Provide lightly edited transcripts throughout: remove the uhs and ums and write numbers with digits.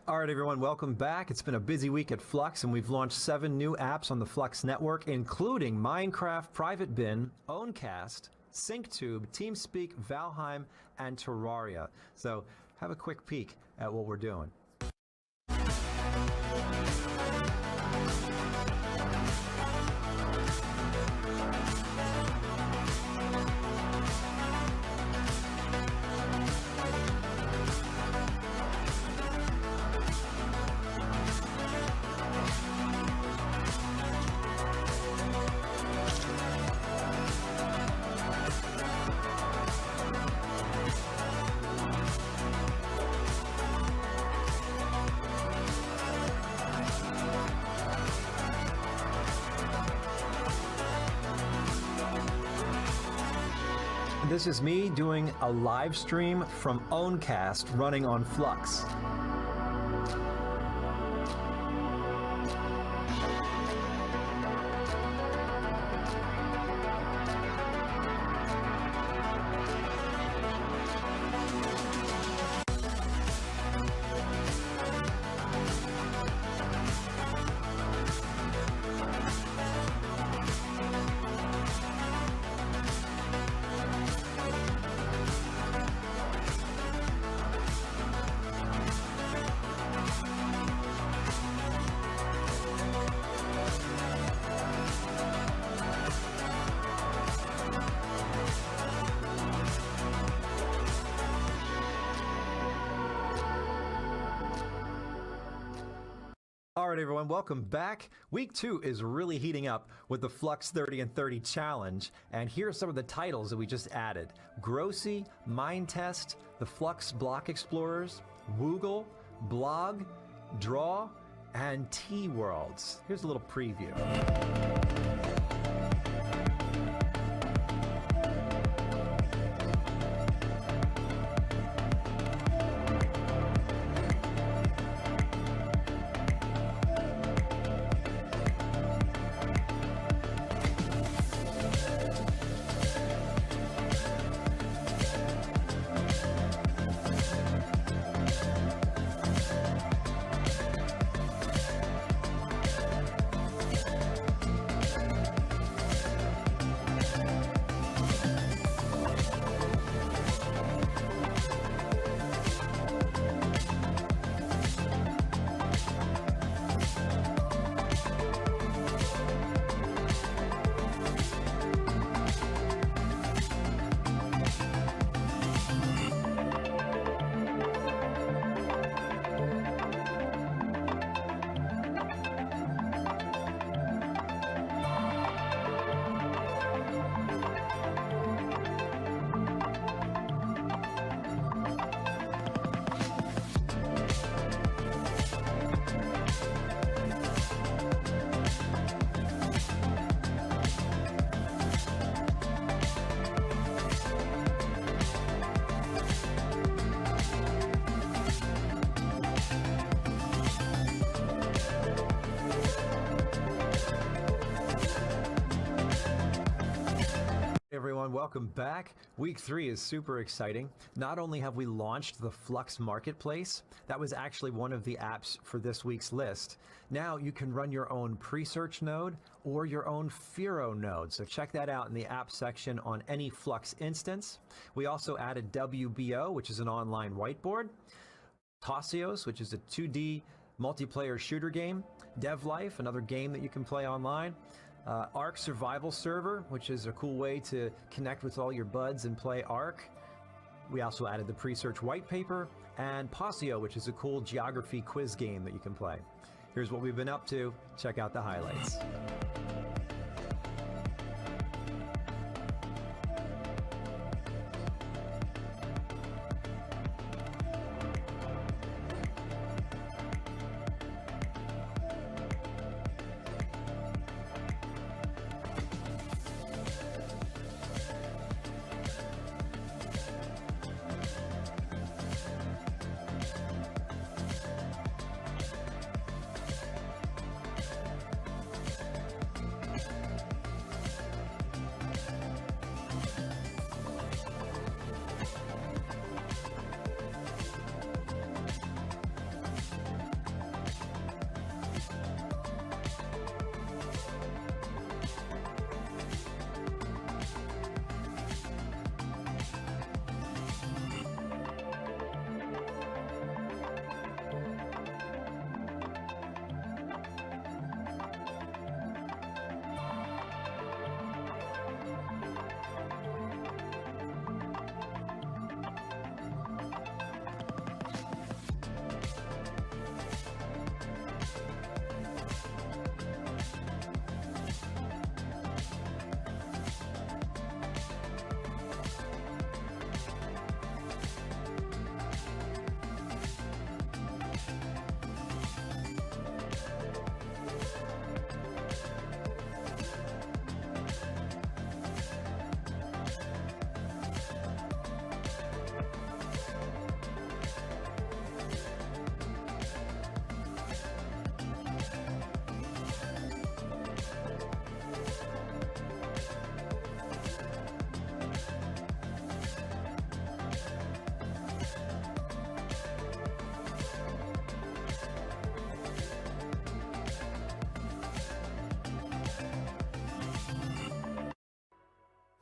All right, everyone, welcome back. It's been a busy week at Flux, and we've launched 7 new apps on the Flux network, including Minecraft, Private Bin, Owncast, SyncTube, TeamSpeak, Valheim, and Terraria. So have a quick peek at what we're doing. This is me doing a live stream from Owncast running on Flux. All right, everyone, welcome back. Week 2 is really heating up with the Flux 30 and 30 challenge. And here are some of the titles that we just added. Grossy, Mind Test, the Flux Block Explorers, Woogle, Blog, Draw, and T-Worlds. Here's a little preview. Everyone, welcome back. Week 3 is super exciting. Not only have we launched the Flux Marketplace, that was actually one of the apps for this week's list. Now you can run your own pre-search node or your own Firo node. So check that out in the app section on any Flux instance. We also added WBO, which is an online whiteboard. Tossios, which is a 2D multiplayer shooter game. DevLife, another game that you can play online. Ark Survival Server, which is a cool way to connect with all your buds and play Ark. We also added the pre-search white paper, and Passio, which is a cool geography quiz game that you can play. Here's what we've been up to. Check out the highlights.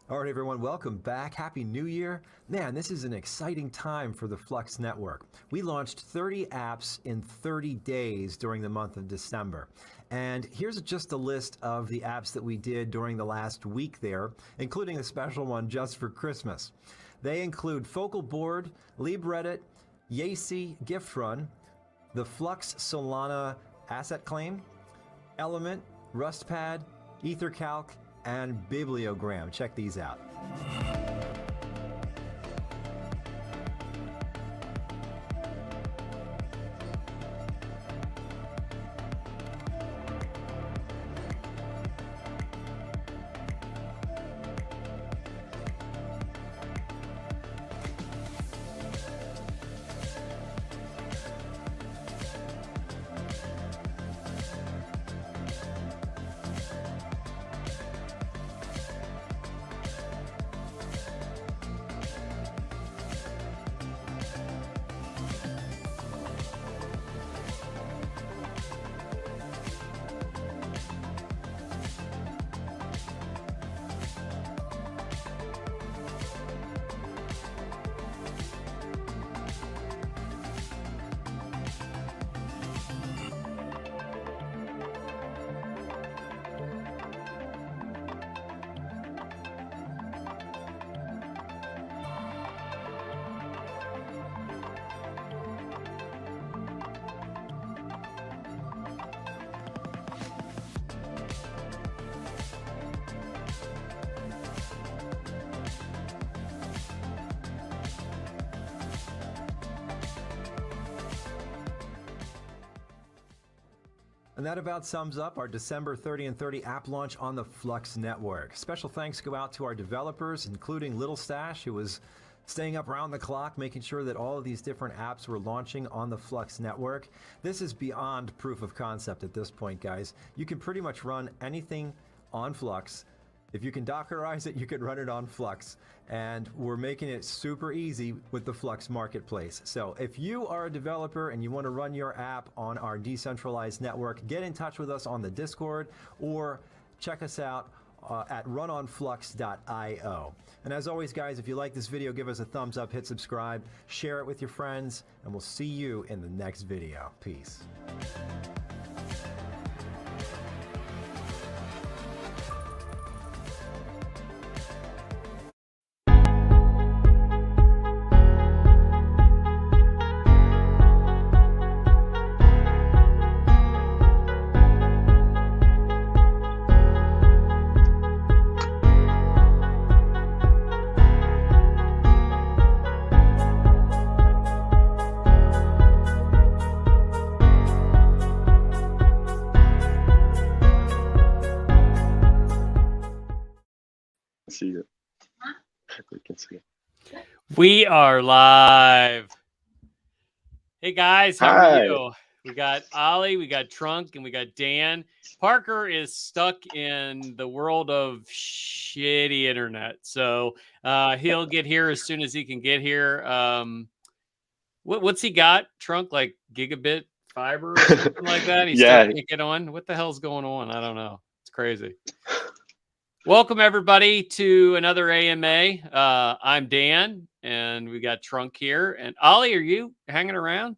All right, everyone, welcome back. Happy New Year. Man, this is an exciting time for the Flux network. We launched 30 apps in 30 days during the month of December. And here's just a list of the apps that we did during the last week there, including a special one just for Christmas. They include Focal Board, LibReddit, Yacy Gift Run, the Flux Solana Asset Claim, Element, RustPad, EtherCalc, and Bibliogram. Check these out. And that about sums up our December 30 and 30 app launch on the Flux network. Special thanks go out to our developers, including Little Stash, who was staying up around the clock, making sure that all of these different apps were launching on the Flux network. This is beyond proof of concept at this point, guys. You can pretty much run anything on Flux. If you can Dockerize it, you can run it on Flux. And we're making it super easy with the Flux marketplace. So if you are a developer and you want to run your app on our decentralized network, get in touch with us on the Discord or check us out at runonflux.io. And as always, guys, if you like this video, give us a thumbs up, hit subscribe, share it with your friends, and we'll see you in the next video. Peace. See it. We can see it. We are live. Hey guys, how are you? We got Ollie, we got Trunk, and we got Dan. Parker is stuck in the world of shitty internet, so he'll get here as soon as he can get here. What's he got? Trunk, like gigabit fiber or something like that? He still can't get on. What the hell's going on? I don't know. It's crazy. Welcome everybody to another AMA. I'm Dan, and we got Trunk here. And Ollie, are you hanging around?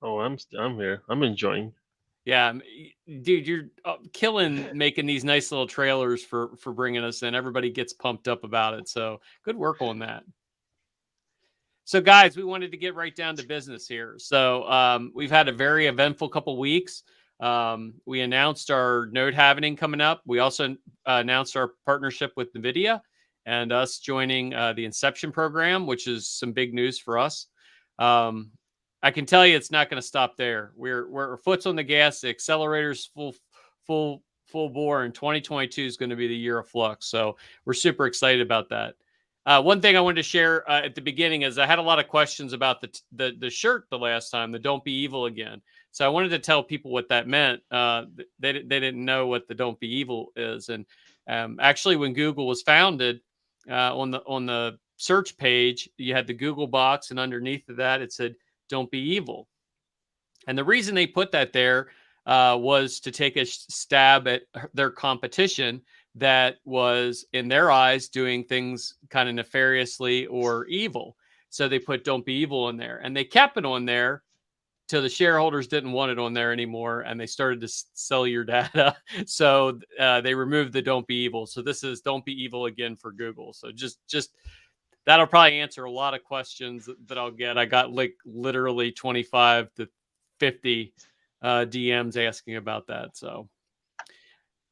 Oh, I'm here. I'm enjoying. Yeah, dude, you're killing making these nice little trailers for bringing us in. Everybody gets pumped up about it. So good work on that. So guys, we wanted to get right down to business here. So we've had a very eventful couple weeks. We announced our node halvening coming up. We also announced our partnership with NVIDIA and us joining the Inception program, which is some big news for us. I can tell you it's not going to stop there. We're foot's on the gas. The accelerator's full bore, and 2022 is going to be the year of Flux. So we're super excited about that. One thing I wanted to share at the beginning is I had a lot of questions about the shirt the last time, the Don't Be Evil Again. So I wanted to tell people what that meant. They didn't know what the Don't Be Evil is. And actually, when Google was founded, on the search page, you had the Google box, and underneath of that, it said, Don't Be Evil. And the reason they put that there was to take a stab at their competition that was, in their eyes, doing things kind of nefariously or evil. So they put "Don't be evil" in there, and they kept it on there till the shareholders didn't want it on there anymore, and they started to sell your data. So they removed the "Don't be evil." So this is "Don't be evil" again for Google. So just that'll probably answer a lot of questions that I'll get. I got like literally 25 to 50 DMs asking about that. So,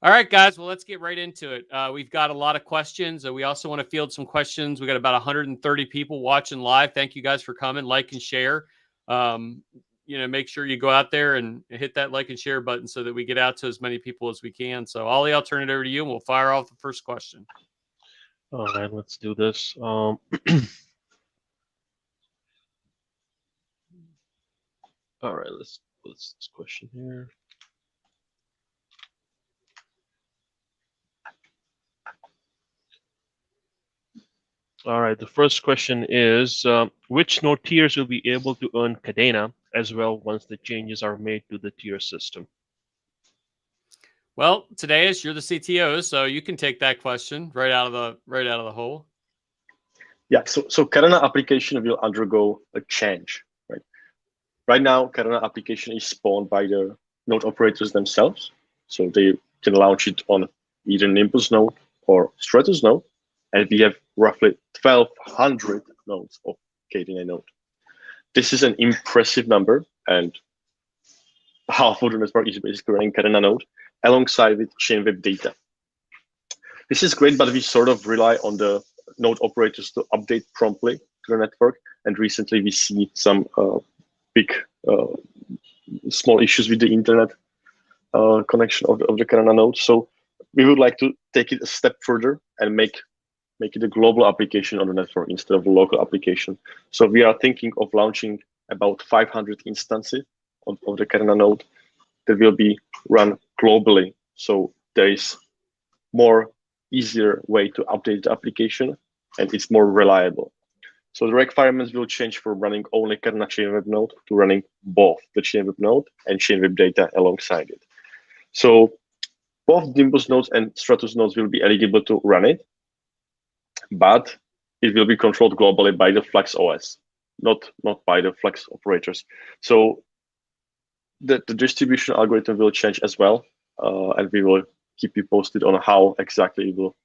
all right, guys. Well, let's get right into it. We've got a lot of questions. We also want to field some questions. We got about 130 people watching live. Thank you guys for coming. Like and share. Make sure you go out there and hit that like and share button so that we get out to as many people as we can. So, Ollie, I'll turn it over to you, and we'll fire off the first question. All right, let's do this. All right, let's put this question here. All right, the first question is, which node tiers will be able to earn Cadena as well once the changes are made to the tier system? Well, Tadeus, you're the CTO, so you can take that question right out of the hole. Yeah, so Cadena application will undergo a change, right? Right now, Cadena application is spawned by the node operators themselves, so they can launch it on either Nimbus node or Stratus node, and we have roughly 1,200 nodes of Cadena node. This is an impressive number, and half of the network is basically running Cadena node alongside with Chainweb data. This is great, but we sort of rely on the node operators to update promptly to the network. And recently we see some big, small issues with the internet connection of the Cadena node. So we would like to take it a step further and make it a global application on the network instead of a local application. So we are thinking of launching about 500 instances of the Cadena node that will be run globally. So there is more easier way to update the application, and it's more reliable. So the requirements will change from running only Cadena Chainweb node to running both the Chainweb node and Chainweb data alongside it. So both Nimbus nodes and Stratus nodes will be eligible to run it, but it will be controlled globally by the Flux OS, not by the Flux operators. So the distribution algorithm will change as well, and we will keep you posted on how exactly it will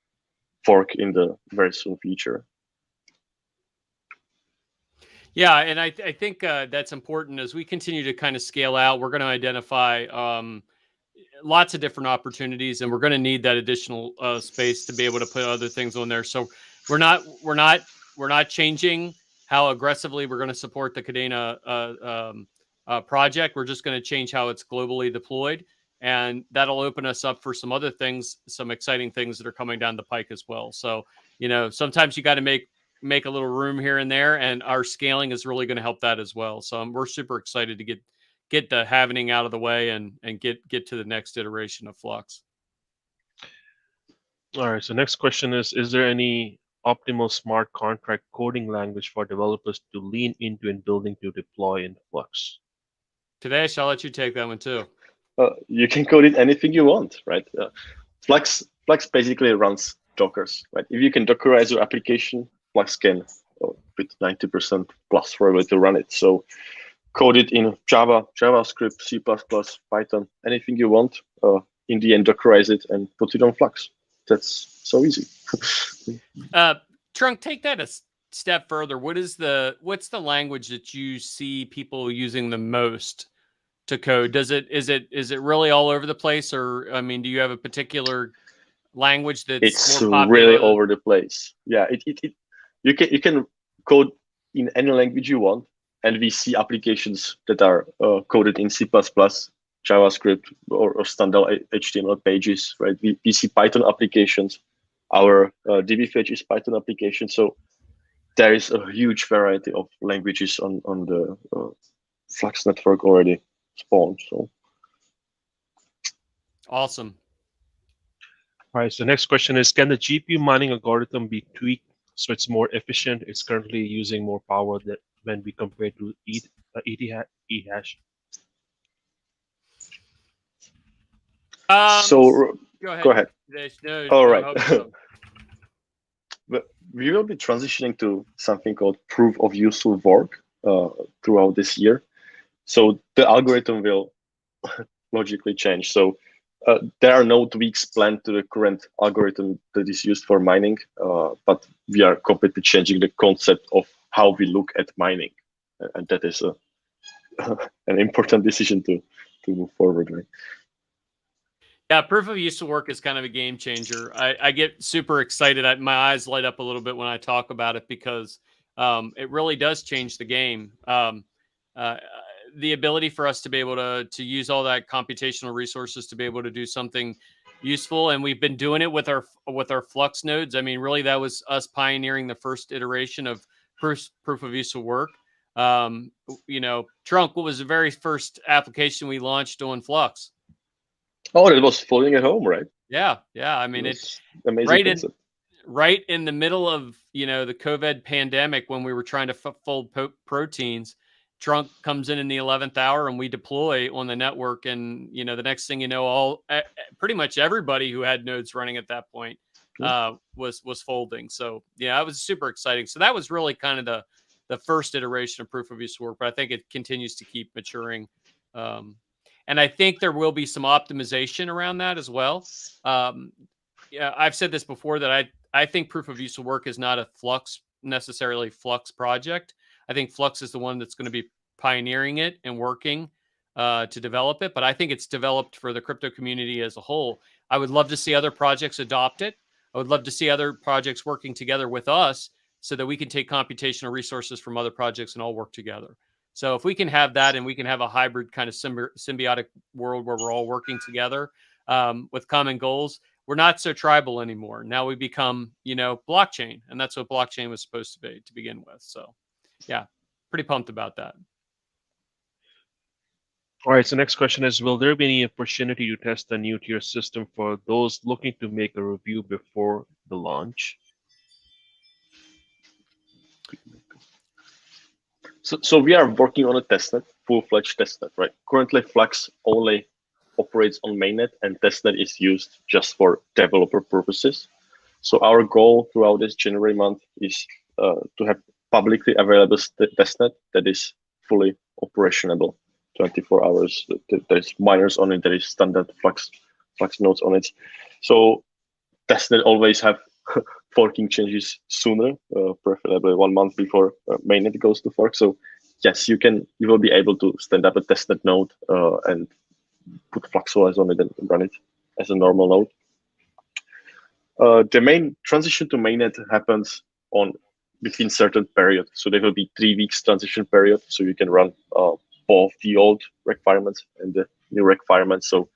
fork in the very soon future. Yeah, and I think that's important as we continue to kind of scale out. We're going to identify lots of different opportunities, and we're going to need that additional space to be able to put other things on there. So we're not changing how aggressively we're going to support the Cadena project. We're just going to change how it's globally deployed, and that'll open us up for some other things, some exciting things that are coming down the pike as well. So sometimes you got to make a little room here and there, and our scaling is really going to help that as well. So we're super excited to get the halvening out of the way and get to the next iteration of Flux. All right, so next question is there any optimal smart contract coding language for developers to lean into in building to deploy in Flux? Today, I'll let you take that one too. You can code it anything you want, right? Flux basically runs Dockers, right? If you can Dockerize your application, Flux can with 90% plus probability to run it. So code it in Java, JavaScript, C++, Python, anything you want. In the end, Dockerize it and put it on Flux. That's so easy. Trunk, take that a step further. What's the language that you see people using the most to code? Is it really all over the place, or do you have a particular language that's it's more popular? Really over the place? Yeah, you can code in any language you want, and we see applications that are coded in C++, JavaScript, or standard HTML pages, right? We see Python applications. Our DB fetch is Python application, so there is a huge variety of languages on the Flux network already spawned. So awesome. All right, so next question is, can the GPU mining algorithm be tweaked so it's more efficient? It's currently using more power when we compare to eHash. So Go ahead. Go ahead. No, All no, right. hope so. But we will be transitioning to something called proof of useful work throughout this year. So the algorithm will logically change. So there are no tweaks planned to the current algorithm that is used for mining, but we are completely changing the concept of how we look at mining, and that is an important decision to move forward with. Yeah, proof of useful work is kind of a game changer. I get super excited. My eyes light up a little bit when I talk about it because it really does change the game. The ability for us to be able to use all that computational resources to be able to do something useful, and we've been doing it with our Flux nodes. I mean, really, that was us pioneering the first iteration of proof of useful work. Trunk, what was the very first application we launched on Flux? Oh, that was folding at home, right? Yeah. I mean, it's amazing concept. Right in the middle of the COVID pandemic when we were trying to fold proteins. Trunk comes in the 11th hour and we deploy on the network, and the next thing you know, pretty much everybody who had nodes running at that point was folding. So yeah, it was super exciting. So that was really kind of the first iteration of proof of use work, but I think it continues to keep maturing. And I think there will be some optimization around that as well. Yeah, I've said this before that I think proof of useful work is not a necessarily Flux project. I think Flux is the one that's going to be pioneering it and working to develop it. But I think it's developed for the crypto community as a whole. I would love to see other projects adopt it. I would love to see other projects working together with us so that we can take computational resources from other projects and all work together. So if we can have that and we can have a hybrid kind of symbiotic world where we're all working together with common goals, we're not so tribal anymore. Now we become, blockchain, and that's what blockchain was supposed to be to begin with. So yeah, pretty pumped about that. All right, so next question is, will there be any opportunity to test the new tier system for those looking to make a review before the launch? So we are working on a testnet, full-fledged testnet, right? Currently, Flux only operates on mainnet, and testnet is used just for developer purposes. So our goal throughout this January month is to have publicly available testnet that is fully operational, 24 hours. There's miners on it. There is standard Flux nodes on it. So testnet always have forking changes sooner, preferably 1 month before mainnet goes to fork. So yes, you will be able to stand up a testnet node and put FluxOS on it and run it as a normal node. The main transition to mainnet happens between certain periods. So there will be 3 weeks transition period. So you can run both the old requirements and the new requirements. So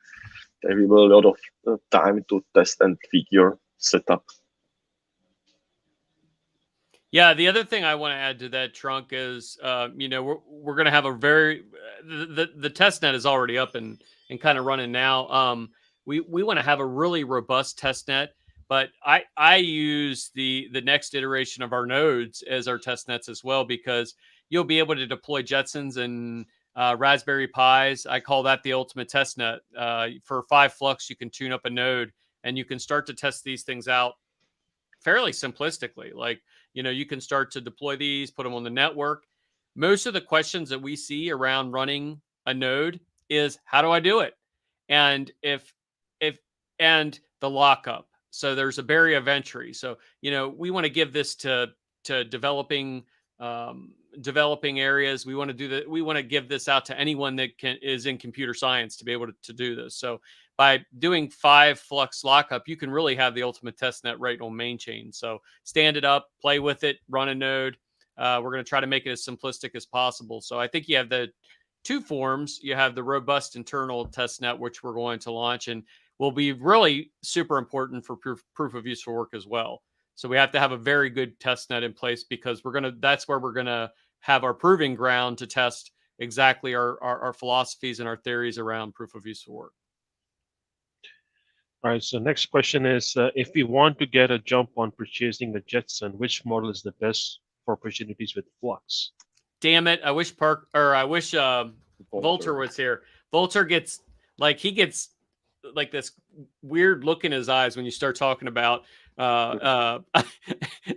there will be a lot of time to test and tweak your setup. Yeah, the other thing I want to add to that, Trunk, is we're going to have a the testnet is already up and kind of running now. We want to have a really robust testnet, but I use the next iteration of our nodes as our testnets as well, because you'll be able to deploy Jetsons and Raspberry Pis. I call that the ultimate testnet. For 5 Flux, you can tune up a node and you can start to test these things out fairly simplistically. Like, you can start to deploy these, put them on the network. Most of the questions that we see around running a node is, how do I do it? And and the lockup. So there's a barrier of entry. So, we want to give this to developing areas. We want to do that. We want to give this out to anyone that is in computer science to be able to do this. So by doing 5 Flux lockup, you can really have the ultimate testnet right on main chain. So stand it up, play with it, run a node. We're going to try to make it as simplistic as possible. So I think you have the 2 forms. You have the robust internal testnet, which we're going to launch and will be really super important for proof of useful work as well. So we have to have a very good testnet in place, because that's where we're going to have our proving ground to test exactly our philosophies and our theories around proof of useful work. All right, so next question is, if we want to get a jump on purchasing a Jetson, which model is the best for opportunities with Flux? Damn it. I wish Volter was here. Volter gets like this weird look in his eyes when you start talking about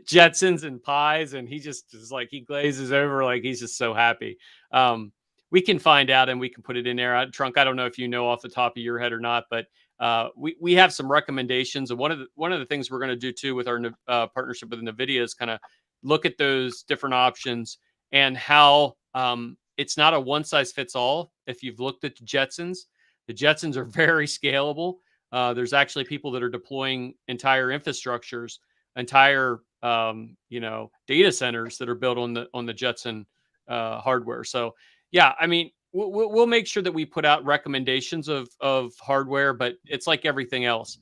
Jetsons and pies, and he just is like, he glazes over like he's just so happy. We can find out and we can put it in there. Trunk, I don't know if you know off the top of your head or not, but we have some recommendations. And one of the things we're going to do too with our partnership with NVIDIA is kind of look at those different options and how it's not a one size fits all. If you've looked at the Jetsons are very scalable. There's actually people that are deploying entire infrastructures, entire data centers that are built on the Jetson hardware. So yeah, I mean, we'll make sure that we put out recommendations of hardware, but it's like everything else.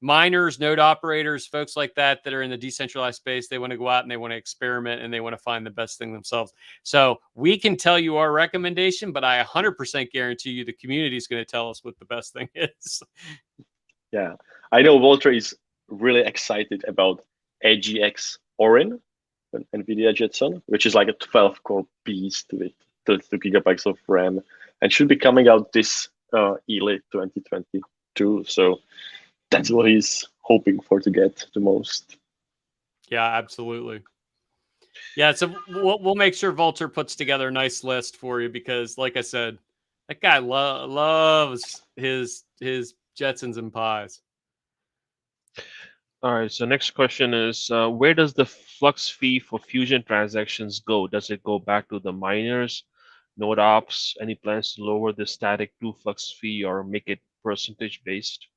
Miners, node operators, folks like that are in the decentralized space, they want to go out and they want to experiment and they want to find the best thing themselves. So we can tell you our recommendation, but I 100% guarantee you the community is going to tell us what the best thing is. Yeah, I know Walter is really excited about AGX Orin, an NVIDIA Jetson, which is like a 12-core beast with 32 gigabytes of RAM, and should be coming out this early 2022. So that's what he's hoping for to get the most. Yeah, absolutely. Yeah, so we'll make sure Walter puts together a nice list for you because, like I said, that guy loves his Jetsons and pies. All right. So next question is, where does the Flux fee for Fusion transactions go? Does it go back to the miners, node ops? Any plans to lower the static 2 Flux fee or make it percentage based?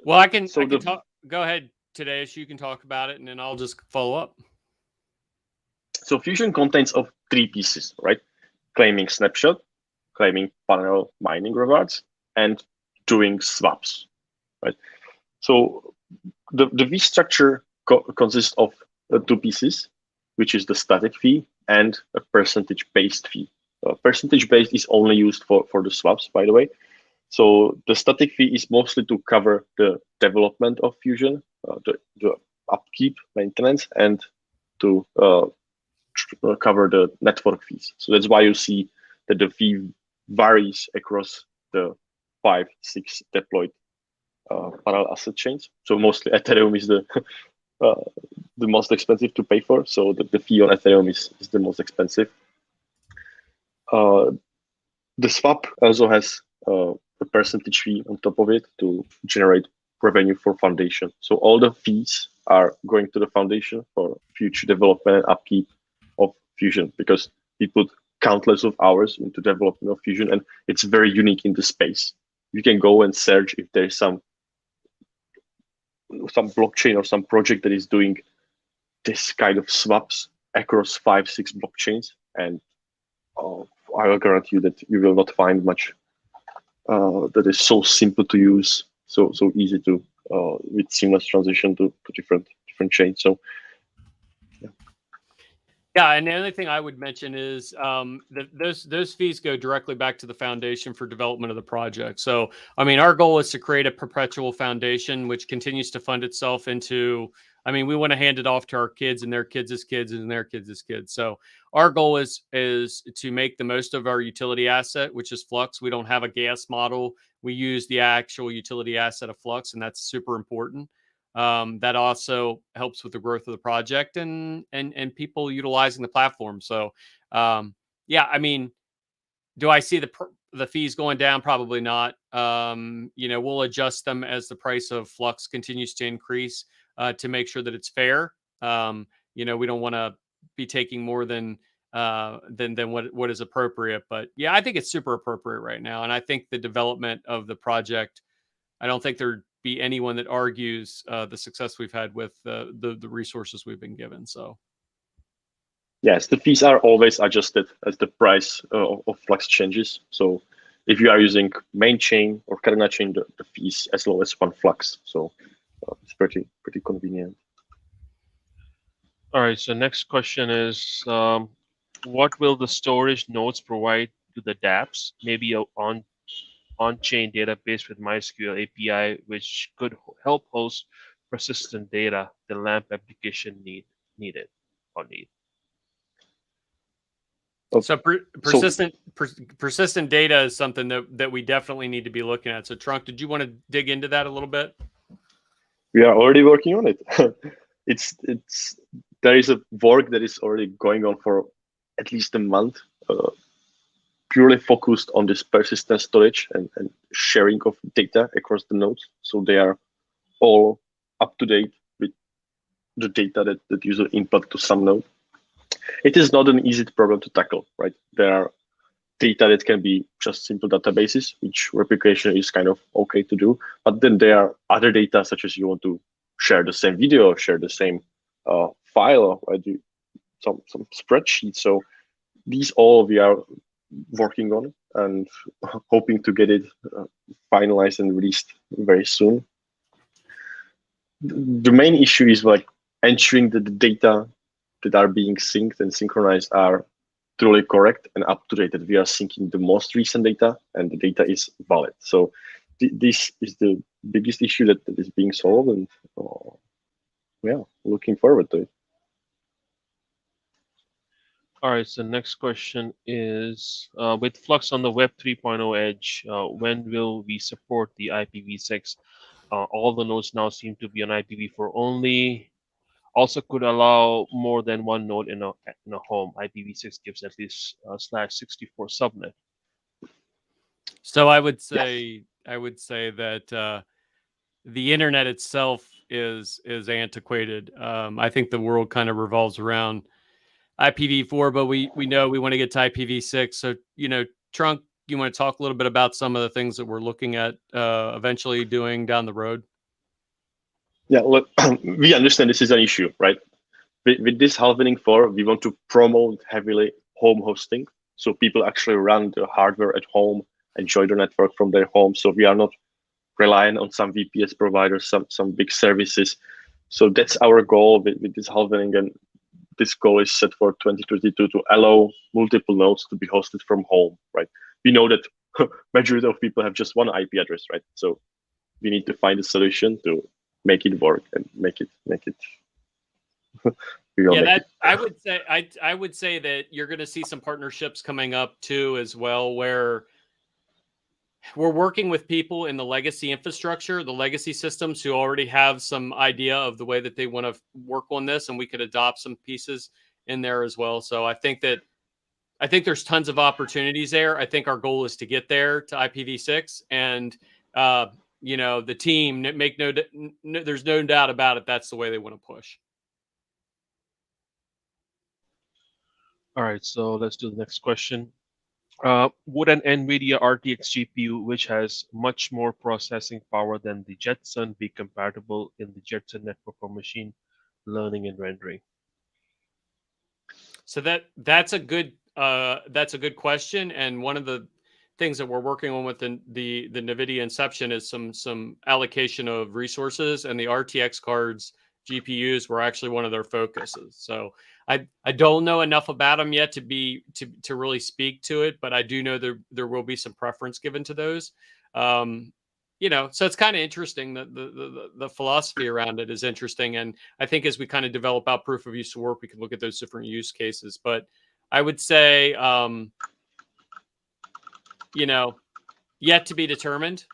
Well, I can So talk. Go ahead, Tadeusz. You can talk about it, and then I'll just follow up. So Fusion contains of 3 pieces, right? Claiming snapshot, claiming parallel mining rewards, and doing swaps, right? So the fee structure consists of 2 pieces, which is the static fee and a percentage-based fee. Percentage-based is only used for the swaps, by the way. So the static fee is mostly to cover the development of Fusion, the upkeep, maintenance, and to cover the network fees. So that's why you see that the fee varies across the 5-6 deployed parallel asset chains. So mostly Ethereum is the most expensive to pay for. So the fee on Ethereum is the most expensive. The swap also has a percentage fee on top of it to generate revenue for foundation. So all the fees are going to the foundation for future development and upkeep of Fusion because we put countless of hours into development of Fusion, and it's very unique in the space. You can go and search if there's some blockchain or some project that is doing this kind of swaps across 5-6 blockchains, and I will guarantee you that you will not find much that is so simple to use, so easy to with seamless transition to different chains. So yeah, and the other thing I would mention is that those fees go directly back to the foundation for development of the project. So, I mean, our goal is to create a perpetual foundation which continues to fund itself into. I mean, we want to hand it off to our kids and their kids' kids and their kids' kids. So, our goal is to make the most of our utility asset, which is Flux. We don't have a gas model. We use the actual utility asset of Flux, and that's super important. That also helps with the growth of the project and people utilizing the platform. So, yeah, I mean, do I see the fees going down? Probably not. We'll adjust them as the price of Flux continues to increase to make sure that it's fair. We don't want to be taking more than what is appropriate. But yeah, I think it's super appropriate right now, and I think the development of the project. I don't think there'd be anyone that argues the success we've had with the resources we've been given. So, yes, the fees are always adjusted as the price of Flux changes. So, if you are using main chain or Carina chain, the fees as low as 1 Flux. So, it's pretty convenient. All right. So next question is, what will the storage nodes provide to the dApps? Maybe on-chain database with MySQL API, which could help host persistent data the LAMP application need. So persistent data is something that we definitely need to be looking at. So Trunk, did you want to dig into that a little bit? We are already working on it. it's there is a work that is already going on for at least a month, purely focused on this persistent storage and sharing of data across the nodes. So they are all up to date with the data that user input to some node. It is not an easy problem to tackle, right? There are data that can be just simple databases, which replication is kind of okay to do. But then there are other data, such as you want to share the same video, or share the same file, right? Some spreadsheet. So these all we are working on and hoping to get it finalized and released very soon. The main issue is like ensuring that the data that are being synced and synchronized are truly correct and up to date, that we are syncing the most recent data and the data is valid. So this is the biggest issue that is being solved, and yeah, looking forward to it. All right, so next question is, with Flux on the Web 3.0 edge, when will we support the IPv6? All the nodes now seem to be on IPv4 only. Also could allow more than one node in a home. IPv6 gives at least /64 subnet. So I would say that the internet itself is antiquated. I think the world kind of revolves around IPv4, but we know we want to get to IPv6. So, Trunk, you want to talk a little bit about some of the things that we're looking at eventually doing down the road? Yeah, look, we understand this is an issue, right? With this halvening 4, we want to promote heavily home hosting. So people actually run the hardware at home, enjoy the network from their home. So we are not relying on some VPS providers, some big services. So that's our goal with this halvening. And this goal is set for 2022 to allow multiple nodes to be hosted from home, right? We know that majority of people have just one IP address, right? So we need to find a solution to make it work and make it. I would say that you're going to see some partnerships coming up too, as well, where we're working with people in the legacy infrastructure, the legacy systems who already have some idea of the way that they want to work on this, and we could adopt some pieces in there as well. So I think there's tons of opportunities there. I think our goal is to get there to IPv6, and the team there's no doubt about it. That's the way they want to push. All right, so let's do the next question. Would an NVIDIA RTX GPU, which has much more processing power than the Jetson, be compatible in the Jetson network for machine learning and rendering? So that's a good question, and one of the things that we're working on with the NVIDIA Inception is some allocation of resources, and the RTX cards GPUs were actually one of their focuses. So I don't know enough about them yet to really speak to it, but I do know there will be some preference given to those. So it's kind of interesting that the philosophy around it is interesting. And I think as we kind of develop out proof of use work, we can look at those different use cases. But I would say, yet to be determined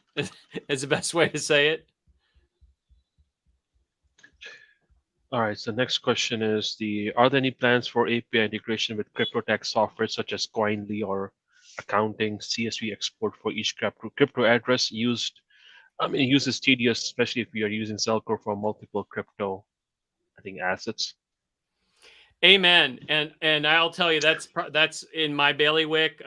is the best way to say it. All right, so next question is are there any plans for API integration with crypto tax software such as Coinly or accounting CSV export for each crypto address used? Use is tedious, especially if we are using Zelcore for multiple crypto, assets. Amen. And I'll tell you, that's in my bailiwick.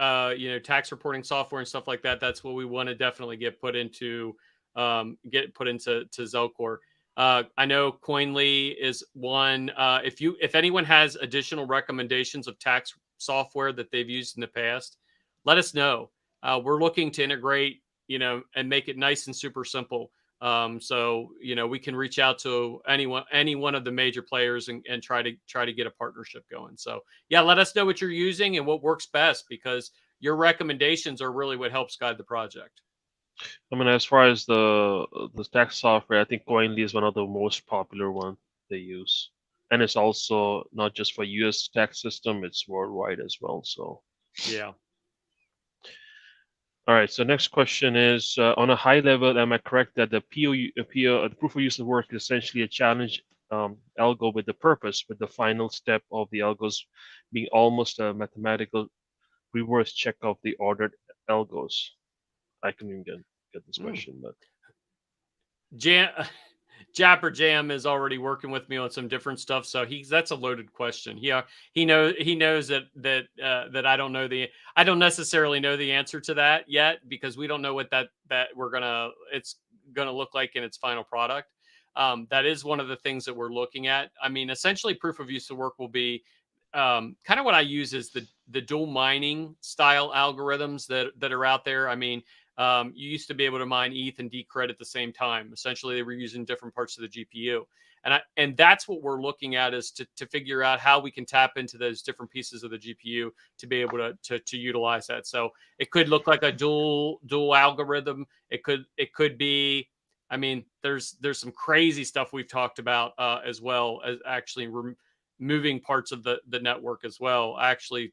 Tax reporting software and stuff like that. That's what we want to definitely get put into Zelcore. I know Coinly is one. If anyone has additional recommendations of tax software that they've used in the past, let us know. We're looking to integrate, and make it nice and super simple. So we can reach out to any one of the major players and try to get a partnership going. So yeah, let us know what you're using and what works best, because your recommendations are really what helps guide the project. As far as the tax software, I think Coinly is one of the most popular one they use. and it's also not just for U.S. tax system; it's worldwide as well. So Yeah. all right. So next question is on a high level, am I correct that the the proof of use of work is essentially a challenge algo with the purpose, with the final step of the algos being almost a mathematical reverse check of the ordered algos? I can even get this question, but Jam Japper Jam is already working with me on some different stuff, so that's a loaded question. He knows that I don't necessarily know the answer to that yet, because we don't know what that it's gonna look like in its final product. That is one of the things that we're looking at. I mean, essentially, proof of use of work will be kind of what I use is the dual mining style algorithms that are out there. I mean, you used to be able to mine ETH and Decred at the same time. Essentially, they were using different parts of the GPU, and that's what we're looking at, is to figure out how we can tap into those different pieces of the GPU to be able to utilize that. So it could look like a dual algorithm. It could be. I mean, there's some crazy stuff we've talked about as well as actually moving parts of the network as well, actually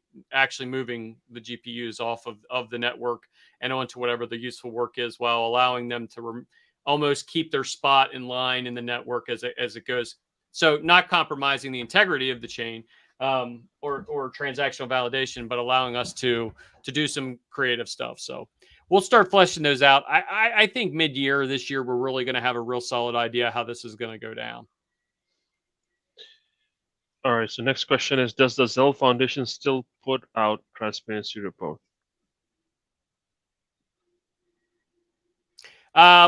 moving the GPUs off of the network and onto whatever the useful work is, while allowing them to almost keep their spot in line in the network as it goes. So not compromising the integrity of the chain or transactional validation, but allowing us to do some creative stuff. So we'll start fleshing those out. I think mid-year this year, we're really going to have a real solid idea how this is going to go down. all right. So next question is: does the Zell Foundation still put out transparency report?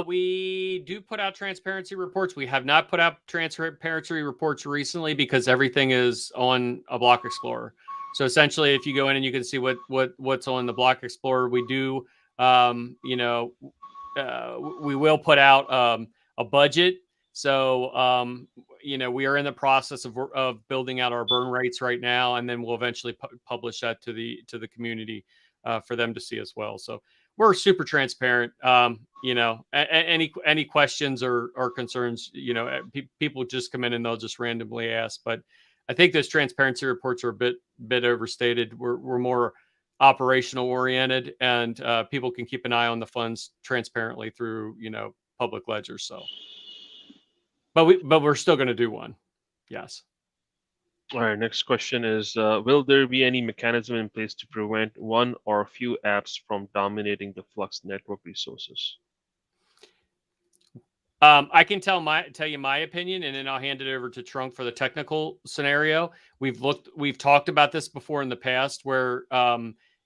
We do put out transparency reports. We have not put out transparency reports recently because everything is on a Block Explorer. So essentially, if you go in and you can see what's on the Block Explorer, we do, we will put out a budget. So, we are in the process of building out our burn rates right now, and then we'll eventually publish that to the community for them to see as well. So we're super transparent. Any questions or concerns, people just come in and they'll just randomly ask. But I think those transparency reports are a bit overstated. We're more operational oriented, and people can keep an eye on the funds transparently through public ledgers. So, but we're still going to do one. Yes. All right. Next question is: will there be any mechanism in place to prevent one or a few apps from dominating the Flux network resources? I can tell you my opinion, and then I'll hand it over to Trunk for the technical scenario. We've talked about this before in the past, where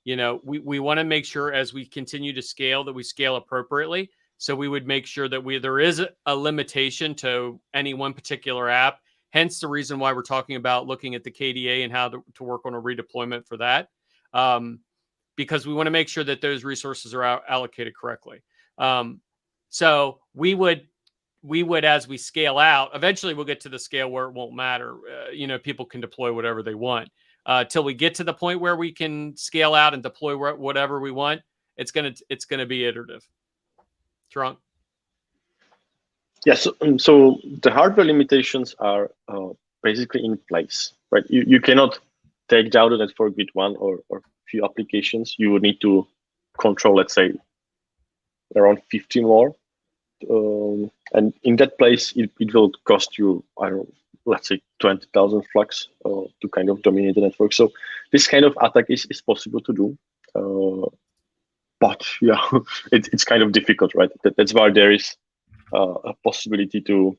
we want to make sure as we continue to scale that we scale appropriately. So we would make sure that there is a limitation to any one particular app. Hence the reason why we're talking about looking at the KDA and how to work on a redeployment for that, because we want to make sure that those resources are allocated correctly. So we would, as we scale out, eventually we'll get to the scale where it won't matter. People can deploy whatever they want. Till we get to the point where we can scale out and deploy whatever we want, it's gonna be iterative. Trunk. Yes. So the hardware limitations are basically in place, right? You cannot take down the network with one or few applications. You would need to control, let's say, around 50 more. And in that place, it will cost you, I don't know, let's say 20,000 Flux to kind of dominate the network. So this kind of attack is possible to do. But yeah, it's kind of difficult, right? That's why there is a possibility to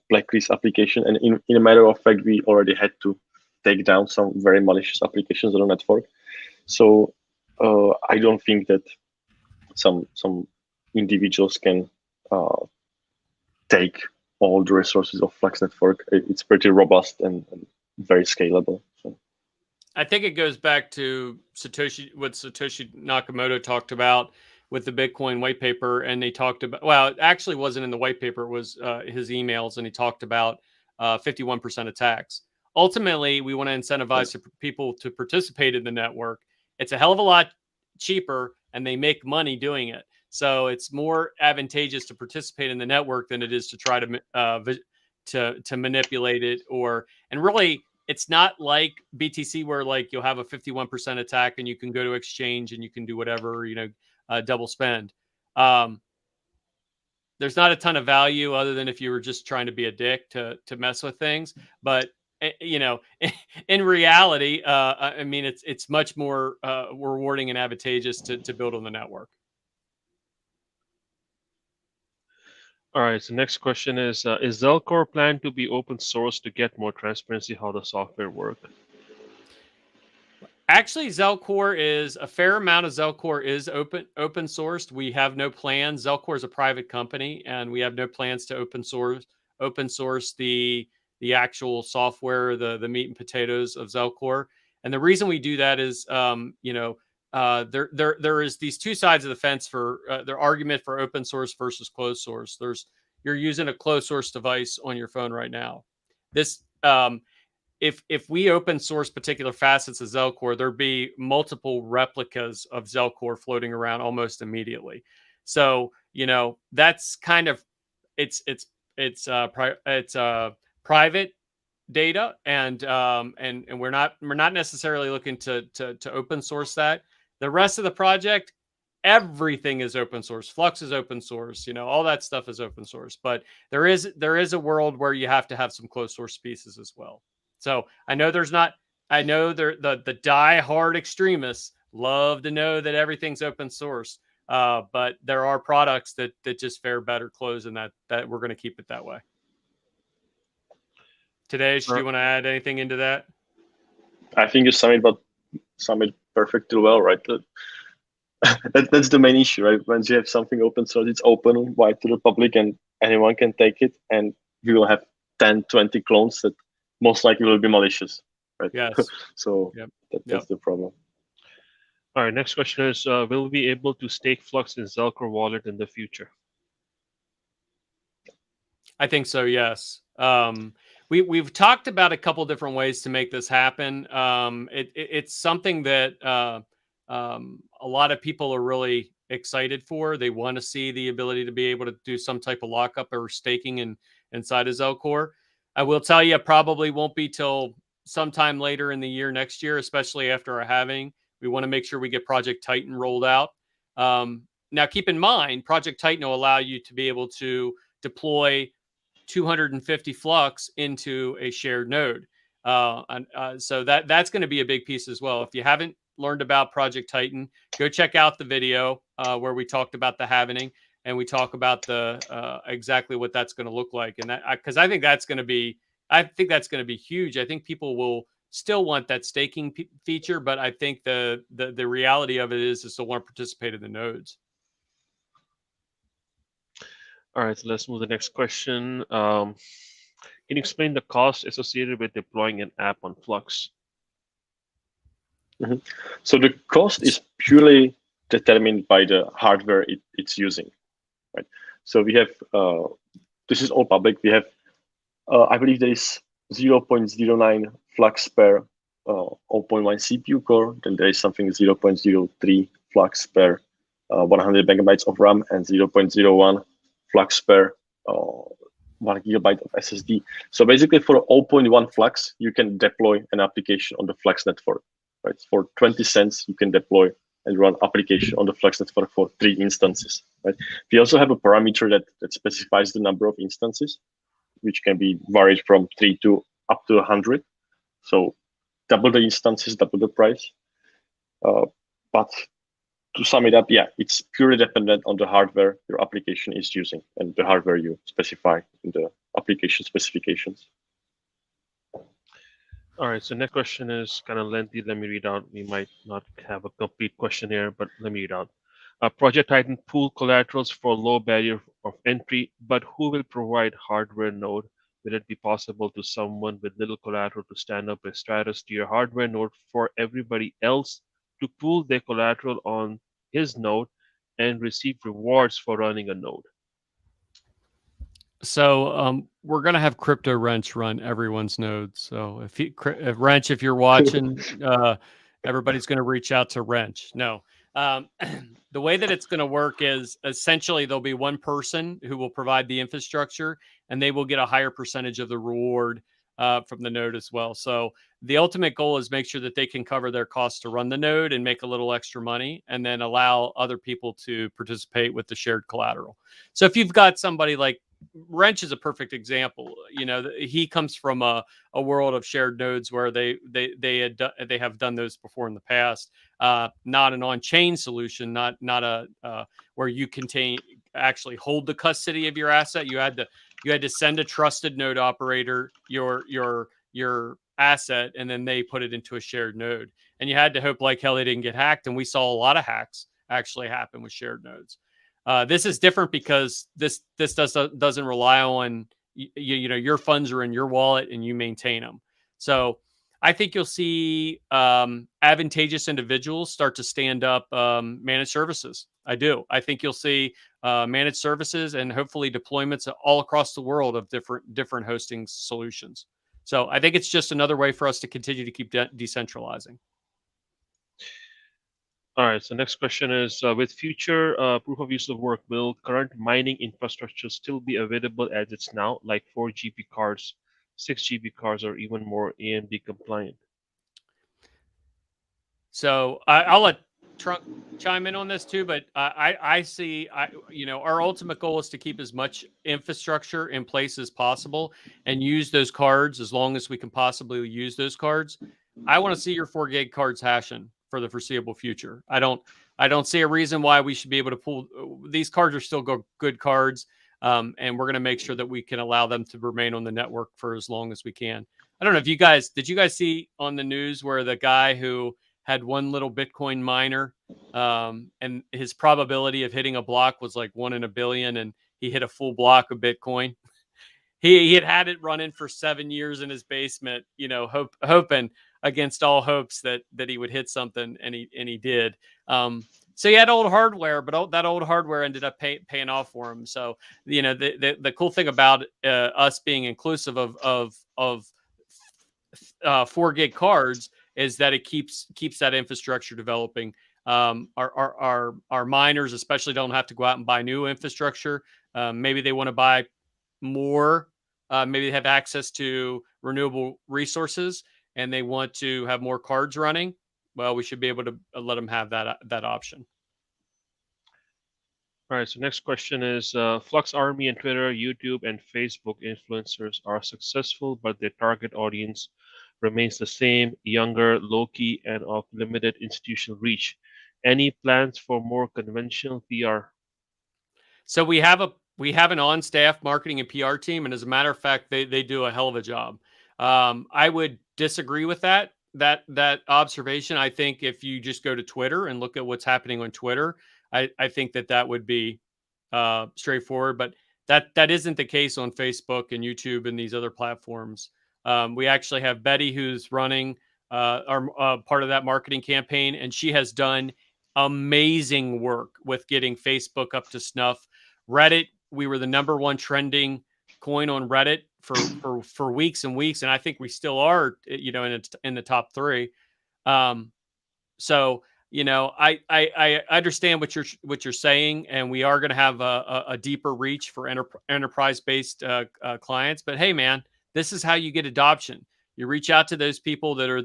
blacklist application. And in a matter of fact, we already had to take down some very malicious applications on the network. So I don't think that some individuals can take all the resources of Flux network. It's pretty robust and very scalable. So. I think it goes back to what Satoshi Nakamoto talked about with the Bitcoin white paper, and they talked about, well, it actually wasn't in the white paper, it was his emails, and he talked about 51% attacks. Ultimately, we want to incentivize people to participate in the network. It's a hell of a lot cheaper, and they make money doing it. So it's more advantageous to participate in the network than it is to try to manipulate it, and really it's not like BTC where like you'll have a 51% attack and you can go to exchange and you can do whatever, double spend. There's not a ton of value other than if you were just trying to be a dick to mess with things. But in reality, I mean, it's much more rewarding and advantageous to build on the network. All right. So next question is Zelcore planned to be open source to get more transparency how the software work? Actually, Zelcore is a fair amount of Zelcore is open sourced. We have no plans. Zelcore is a private company, and we have no plans to open source the actual software, the meat and potatoes of Zelcore. And the reason we do that is, there is these two sides of the fence for their argument for open source versus closed source. You're using a closed source device on your phone right now. This if we open source particular facets of Zelcore, there'd be multiple replicas of Zelcore floating around almost immediately. So, that's kind of it's private data, and we're not necessarily looking to open source that. The rest of the project, everything is open source. Flux is open source. All that stuff is open source. But there is a world where you have to have some closed source pieces as well. So I know the die-hard extremists love to know that everything's open source, but there are products that just fare better closed, and that we're going to keep it that way. Today, do you want to add anything into that? I think you sum it perfectly well, right? That's the main issue, right? Once you have something open source, it's open wide to the public, and anyone can take it, and we will have 10, 20 clones that most likely will be malicious, right? Yes. So that's the problem. All right. Next question is: will we be able to stake Flux in Zelcore wallet in the future? I think so. Yes. We've talked about a couple different ways to make this happen. It's something that a lot of people are really excited for. They want to see the ability to be able to do some type of lockup or staking inside of Zelcore. I will tell you, it probably won't be till sometime later in the year next year, especially after our halving. We want to make sure we get Project Titan rolled out. Now, keep in mind, Project Titan will allow you to be able to deploy 250 Flux into a shared node. So that's going to be a big piece as well. If you haven't learned about Project Titan, go check out the video where we talked about the halving, and we talk about the exactly what that's going to look like. And that, because I think that's going to be huge. I think people will still want that staking feature, but I think the reality of it is to want to participate in the nodes. All right, so let's move to the next question. Can you explain the cost associated with deploying an app on Flux? Mm-hmm. So the cost is purely determined by the hardware it's using, right? So we have, this is all public. We have, I believe there is 0.09 Flux per 0.1 CPU core. Then there is something 0.03 Flux per 100 megabytes of RAM, and 0.01 Flux per 1 gigabyte of SSD. So basically for 0.1 Flux, you can deploy an application on the Flux network, right? For 20 cents, you can deploy and run application on the Flux network for 3 instances, right? We also have a parameter that specifies the number of instances, which can be varied from 3 to up to 100. So double the instances, double the price. But to sum it up, yeah, it's purely dependent on the hardware your application is using and the hardware you specify in the application specifications. All right, so next question is kind of lengthy. Let me read out. We might not have a complete question here, but let me read out. Project Titan pool collaterals for low barrier of entry, but who will provide hardware node? Will it be possible to someone with little collateral to stand up a Stratus tier hardware node for everybody else to pool their collateral on his node and receive rewards for running a node? So we're gonna have Crypto Wrench run everyone's nodes. So if Wrench, if you're watching, everybody's gonna reach out to Wrench. No, the way that it's gonna work is essentially there'll be one person who will provide the infrastructure, and they will get a higher percentage of the reward from the node as well. So the ultimate goal is make sure that they can cover their costs to run the node and make a little extra money, and then allow other people to participate with the shared collateral. So if you've got somebody like Wrench is a perfect example. He comes from a world of shared nodes where they have done those before in the past. Not an on-chain solution, not a where you actually hold the custody of your asset. You had to send a trusted node operator your asset, and then they put it into a shared node. And you had to hope like hell they didn't get hacked. And we saw a lot of hacks actually happen with shared nodes. This is different because this doesn't rely on your funds are in your wallet and you maintain them. So I think you'll see advantageous individuals start to stand up managed services. I do. I think you'll see managed services and hopefully deployments all across the world of different hosting solutions. So I think it's just another way for us to continue to keep decentralizing. All right. So next question is, with future proof of use of work, will current mining infrastructure still be available as it's now, like 4 GB cards, 6 GB cards, or even more AMD compliant? So I'll let Trunk chime in on this too, but I see, our ultimate goal is to keep as much infrastructure in place as possible and use those cards as long as we can possibly use those cards. I want to see your 4 gig cards hashing for the foreseeable future. I don't see a reason why we should be able to pull these cards. Are still good cards, and we're going to make sure that we can allow them to remain on the network for as long as we can. I don't know if did you guys see on the news where the guy who had one little Bitcoin miner, and his probability of hitting a block was like 1 in a billion, and he hit a full block of Bitcoin. He had it running for 7 years in his basement, hoping against all hopes that he would hit something, and he did. So he had old hardware, but that old hardware ended up paying off for him. So the cool thing about us being inclusive of 4 gig cards is that it keeps that infrastructure developing. Our miners especially don't have to go out and buy new infrastructure. Maybe they want to buy more. Maybe they have access to renewable resources and they want to have more cards running. Well, we should be able to let them have that option. All right. So next question is, Flux Army and Twitter, YouTube, and Facebook influencers are successful, but their target audience remains the same, younger, low-key, and of limited institutional reach. Any plans for more conventional PR? So we have an on-staff marketing and PR team, and as a matter of fact, they do a hell of a job. I would disagree with that observation. I think if you just go to Twitter and look at what's happening on Twitter, I think that would be straightforward. But that isn't the case on Facebook and YouTube and these other platforms. We actually have Betty, who's running our part of that marketing campaign, and she has done amazing work with getting Facebook up to snuff. Reddit, we were the #1 trending coin on Reddit for weeks and weeks, and I think we still are, in the top 3. So I understand what you're saying, and we are going to have a deeper reach for enterprise-based clients. But hey, man, this is how you get adoption. You reach out to those people that are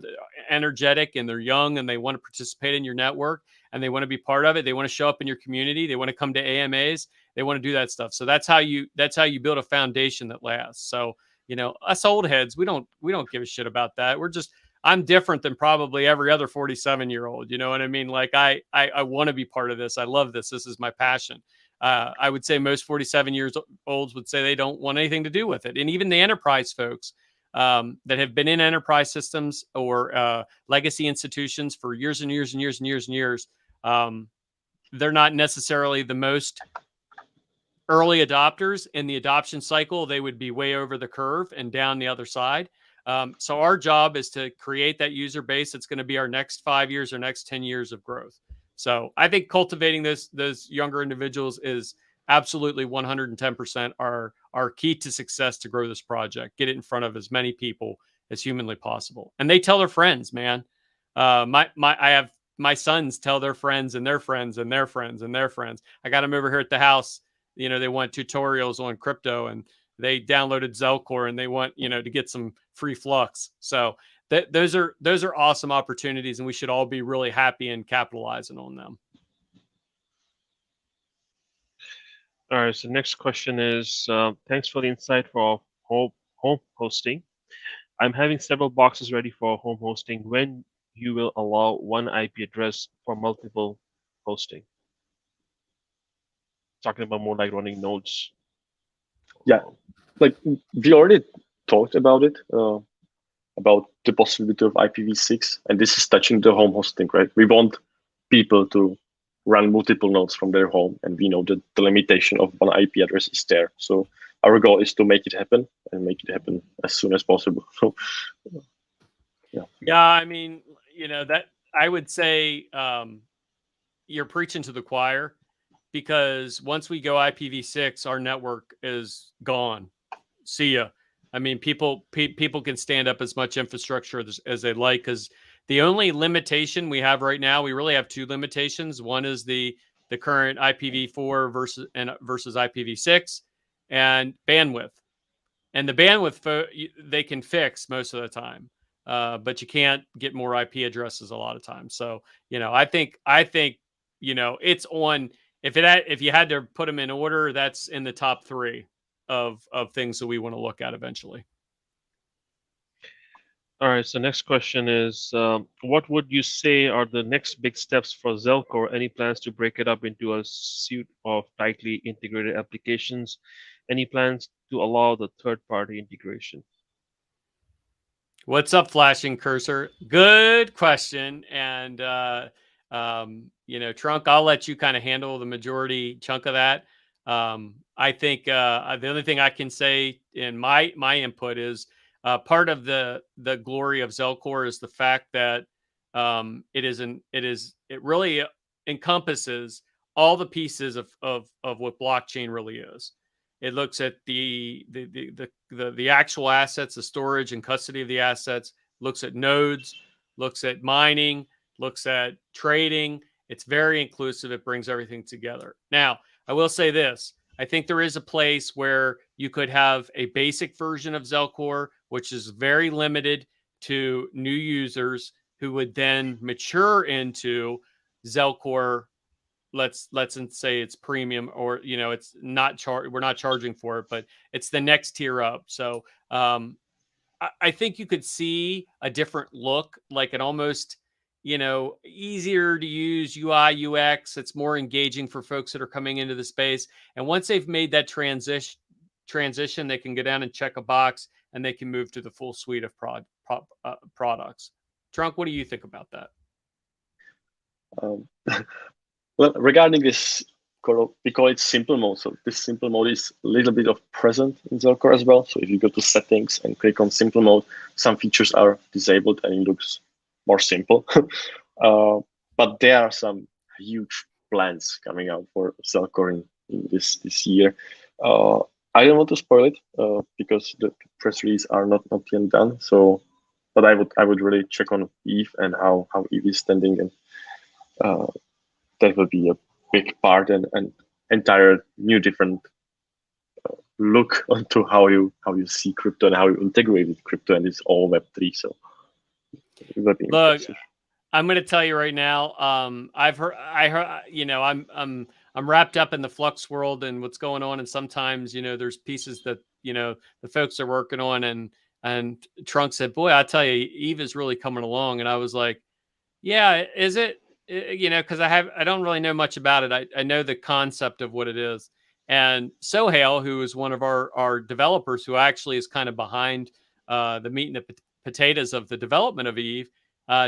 energetic and they're young and they want to participate in your network and they want to be part of it. They want to show up in your community. They want to come to AMAs. They want to do that stuff. So that's how you build a foundation that lasts. So, us old heads, we don't give a shit about that. I'm different than probably every other 47-year-old. You know what I mean? Like I want to be part of this. I love this. This is my passion. I would say most 47-year-olds would say they don't want anything to do with it. And even the enterprise folks that have been in enterprise systems or legacy institutions for years and years and years and years and years, they're not necessarily the most early adopters in the adoption cycle. They would be way over the curve and down the other side. So our job is to create that user base that's going to be our next 5 years or next 10 years of growth. So I think cultivating those younger individuals is absolutely 110% our key to success to grow this project. Get it in front of as many people as humanly possible. And they tell their friends, man. I have my sons tell their friends and their friends and their friends and their friends. I got them over here at the house. They want tutorials on crypto, and they downloaded Zelcore and they want, to get some free Flux. So those are awesome opportunities, and we should all be really happy and capitalizing on them. All right. So next question is, thanks for the insight for home hosting. I'm having several boxes ready for home hosting. When you will allow one IP address for multiple hosting? Talking about more like running nodes. Yeah, like we already talked about it, about the possibility of IPv6, and this is touching the home hosting, right? We want people to run multiple nodes from their home, and we know that the limitation of one IP address is there. So our goal is to make it happen and make it happen as soon as possible. So yeah, I mean, that I would say you're preaching to the choir, because once we go IPv6, our network is gone. See ya. I mean, people can stand up as much infrastructure as they like, because the only limitation we have right now, we really have two limitations. One is the current IPv4 versus IPv6, and bandwidth. And the bandwidth they can fix most of the time, but you can't get more IP addresses a lot of times. So I think it's on. If you had to put them in order, that's in the top 3 of things that we want to look at eventually. All right. So next question is, what would you say are the next big steps for Zelcore? Any plans to break it up into a suite of tightly integrated applications? Any plans to allow the third-party integration? What's up, flashing cursor? Good question. And Trunk, I'll let you kind of handle the majority chunk of that. I think the only thing I can say in my input is part of the glory of Zelcore is the fact that it really encompasses all the pieces of what blockchain really is. It looks at the actual assets, the storage and custody of the assets, looks at nodes, looks at mining, looks at trading. It's very inclusive. It brings everything together. Now, I will say this. I think there is a place where you could have a basic version of Zelcore, which is very limited to new users who would then mature into Zelcore. Let's say it's premium, or it's not we're not charging for it, but it's the next tier up. So I think you could see a different look, like an almost easier to use UI UX. It's more engaging for folks that are coming into the space, and once they've made that transition, they can go down and check a box, and they can move to the full suite of products. Trunk, what do you think about that? Well, regarding this, we call it simple mode. So this simple mode is a little bit of present in Zelcore as well. So if you go to settings and click on simple mode, some features are disabled and it looks more simple. But there are some huge plans coming out for Zelcore in this year. I don't want to spoil it because the press release are not yet done. So, but I would really check on Eve and how Eve is standing, and that will be a big part and entire new different look onto how you see crypto and how you integrate with crypto, and it's all Web3. So it will be impressive. I'm going to tell you right now. I heard. I'm wrapped up in the Flux world and what's going on, and sometimes there's pieces that the folks are working on, and Trunk said, "Boy, I tell you, Eve is really coming along," and I was like, "Yeah, is it?" Because I don't really know much about it. I know the concept of what it is. And Sohail, who is one of our developers, who actually is kind of behind the meat and the potatoes of the development of Eve,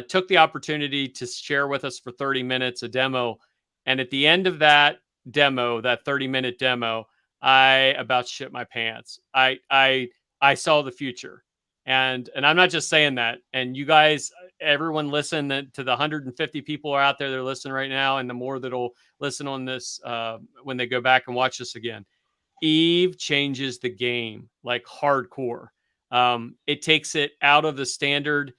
took the opportunity to share with us for 30 minutes a demo. And at the end of that demo, that 30-minute demo, I about shit my pants. I saw the future. And I'm not just saying that. And you guys, everyone listen to the 150 people are out there that are listening right now, and the more that'll listen on this when they go back and watch this again. Eve changes the game like hardcore. It takes it out of the standard,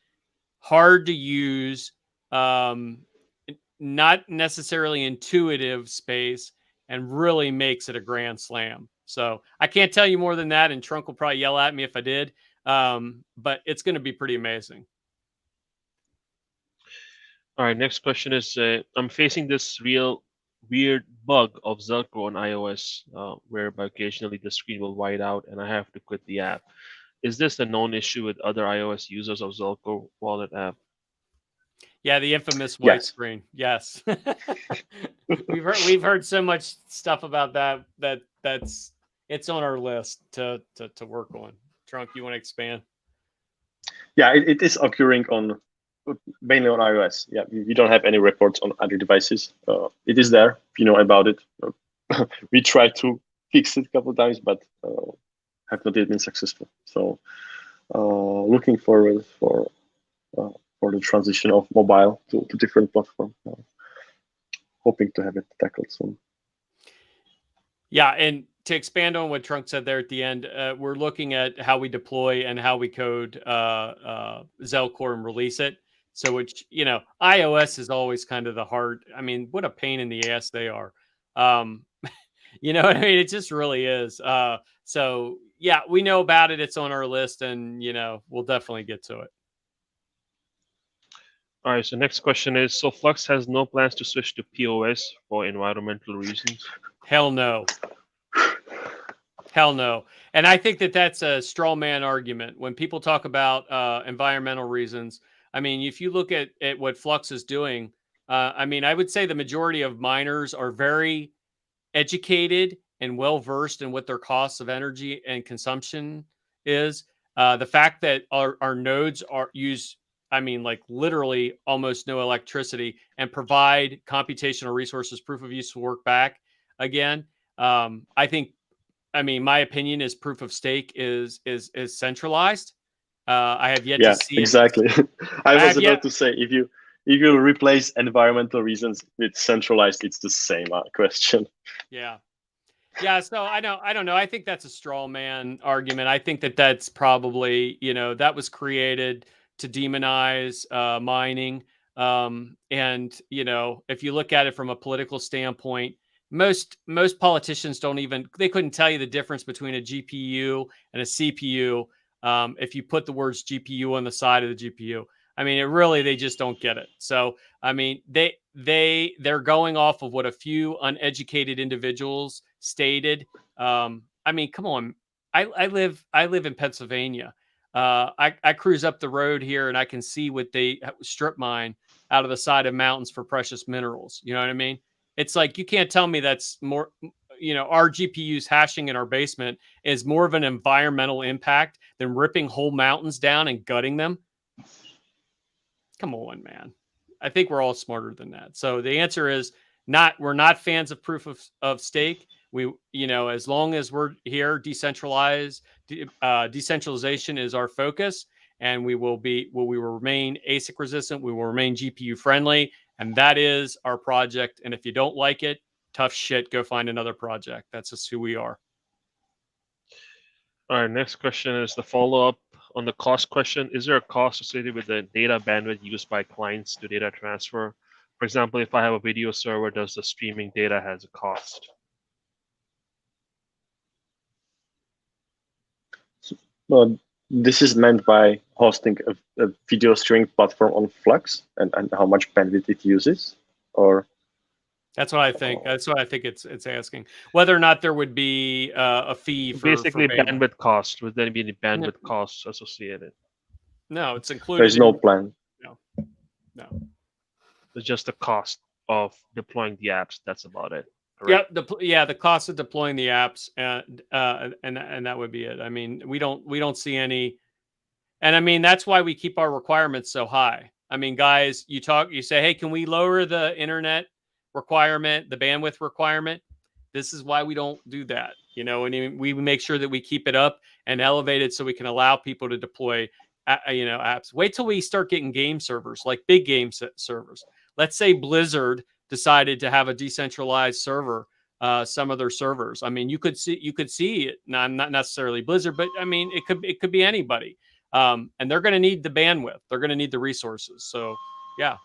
hard to use, not necessarily intuitive space, and really makes it a grand slam. So I can't tell you more than that, and Trunk will probably yell at me if I did. But it's going to be pretty amazing. All right, next question is I'm facing this real weird bug of Zelcore on iOS, whereby occasionally the screen will white out and I have to quit the app. Is this a known issue with other iOS users of Zelcore wallet app? Yeah, the infamous white Yes. screen. Yes, we've heard so much stuff about that's it's on our list to work on. Trunk, you want to expand? Yeah, it is occurring on mainly on iOS. Yeah, we don't have any reports on other devices. It is there. You know about it. We tried to fix it a couple of times, but have not yet been successful. So looking forward for the transition of mobile to different platform. Hoping to have it tackled soon. Yeah, and to expand on what Trunk said there at the end, we're looking at how we deploy and how we code Zelcore and release it. So, which, iOS is always kind of the hard. I mean, what a pain in the ass they are. You know what I mean? It just really is. So, yeah, we know about it. It's on our list, and we'll definitely get to it. All right, so next question is, so Flux has no plans to switch to POS for environmental reasons? Hell no. Hell no. And I think that that's a straw man argument. When people talk about environmental reasons, I mean, if you look at what Flux is doing, I mean, I would say the majority of miners are very educated and well-versed in what their costs of energy and consumption is. The fact that our nodes use, I mean, like literally almost no electricity and provide computational resources, proof of use will work back again. I mean, my opinion is proof of stake is centralized. I have yet to see exactly. it. I was about to say, if you replace environmental reasons with centralized, it's the same question. Yeah. So I don't know. I think that's a straw man argument. I think that that's probably, that was created to demonize mining. And, if you look at it from a political standpoint, most politicians they couldn't tell you the difference between a GPU and a CPU. If you put the words GPU on the side of the GPU, I mean, they just don't get it. So, I mean, they're going off of what a few uneducated individuals stated. I mean, come on. I live in Pennsylvania. I cruise up the road here and I can see what they strip mine out of the side of mountains for precious minerals. You know what I mean? It's like, you can't tell me that's more, our GPUs hashing in our basement is more of an environmental impact than ripping whole mountains down and gutting them. Come on, man. I think we're all smarter than that. So the answer is we're not fans of proof of stake. We, as long as we're here, decentralization is our focus, and we will remain ASIC resistant. We will remain GPU friendly, and that is our project. And if you don't like it, tough shit, go find another project. That's just who we are. All right, next question is the follow-up on the cost question. Is there a cost associated with the data bandwidth used by clients to data transfer? For example, if I have a video server, does the streaming data has a cost? Well, this is meant by hosting a video streaming platform on Flux and how much bandwidth it uses, or? That's what I think. That's what I think it's asking. Whether or not there would be a fee for basically bandwidth cost. Would there be any bandwidth costs associated? No, it's included. There's no plan. No. It's just the cost of deploying the apps. That's about it. Correct? The cost of deploying the apps, and that would be it. I mean, we don't see any, and I mean that's why we keep our requirements so high. I mean, guys, you say, hey, can we lower the internet requirement, the bandwidth requirement? This is why we don't do that, and we make sure that we keep it up and elevate it so we can allow people to deploy, apps. Wait till we start getting game servers, like big game servers. Let's say Blizzard decided to have a decentralized server, some of their servers. I mean, you could see it. Not necessarily Blizzard, but I mean, it could be anybody. And they're going to need the bandwidth. They're going to need the resources. So, yeah.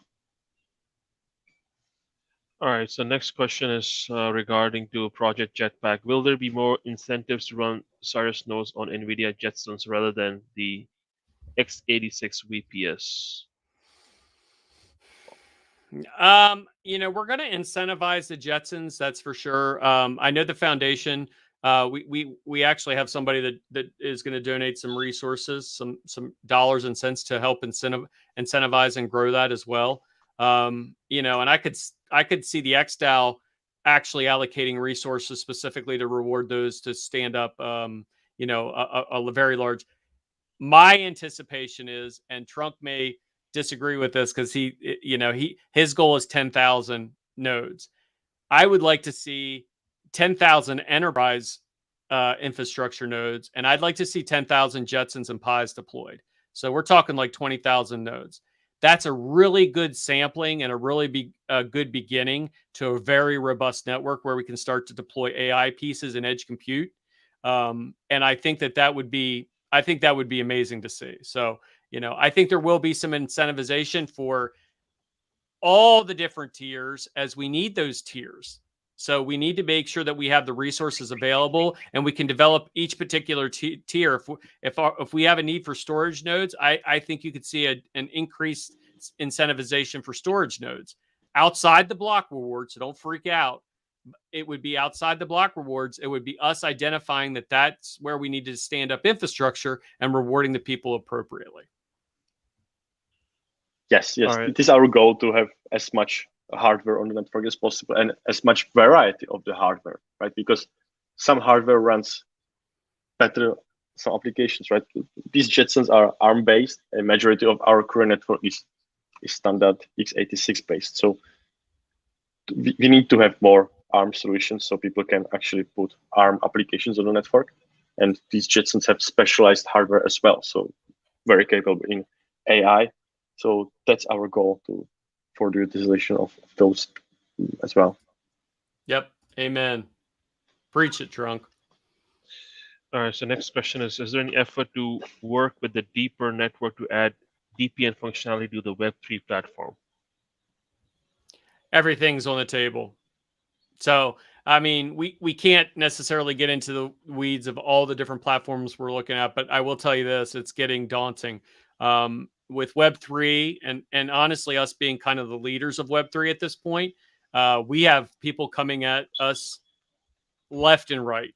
All right. So next question is regarding to Project Jetpack. Will there be more incentives to run Cyrus nodes on NVIDIA Jetsons rather than the x86 VPS? We're going to incentivize the Jetsons, that's for sure. I know the foundation. We actually have somebody that is going to donate some resources, some dollars and cents to help incentivize and grow that as well. And I could see the XDAO actually allocating resources specifically to reward those to stand up. A very large. My anticipation is, and Trunk may disagree with this because his goal is 10,000 nodes. I would like to see 10,000 enterprise infrastructure nodes, and I'd like to see 10,000 Jetsons and Pies deployed. So we're talking like 20,000 nodes. That's a really good sampling and a really good beginning to a very robust network where we can start to deploy AI pieces and edge compute. And I think that would be amazing to see. So, I think there will be some incentivization for all the different tiers as we need those tiers. So we need to make sure that we have the resources available and we can develop each particular tier. If we have a need for storage nodes, I think you could see an increased incentivization for storage nodes outside the block rewards. So don't freak out. It would be outside the block rewards. It would be us identifying that that's where we need to stand up infrastructure and rewarding the people appropriately. Yes. Right. It is our goal to have as much hardware on the network as possible and as much variety of the hardware, right? Because some hardware runs better some applications, right? These Jetsons are ARM-based. A majority of our current network is standard x86 based. So we need to have more ARM solutions so people can actually put ARM applications on the network. And these Jetsons have specialized hardware as well. So very capable in AI. So that's our goal for the utilization of those as well. Yep. Amen. Preach it, Trunk. All right. So next question is there any effort to work with the deeper network to add DPN functionality to the Web3 platform? Everything's on the table. So, I mean, we can't necessarily get into the weeds of all the different platforms we're looking at, but I will tell you this, it's getting daunting. With Web3 and honestly, us being kind of the leaders of Web3 at this point, we have people coming at us left and right.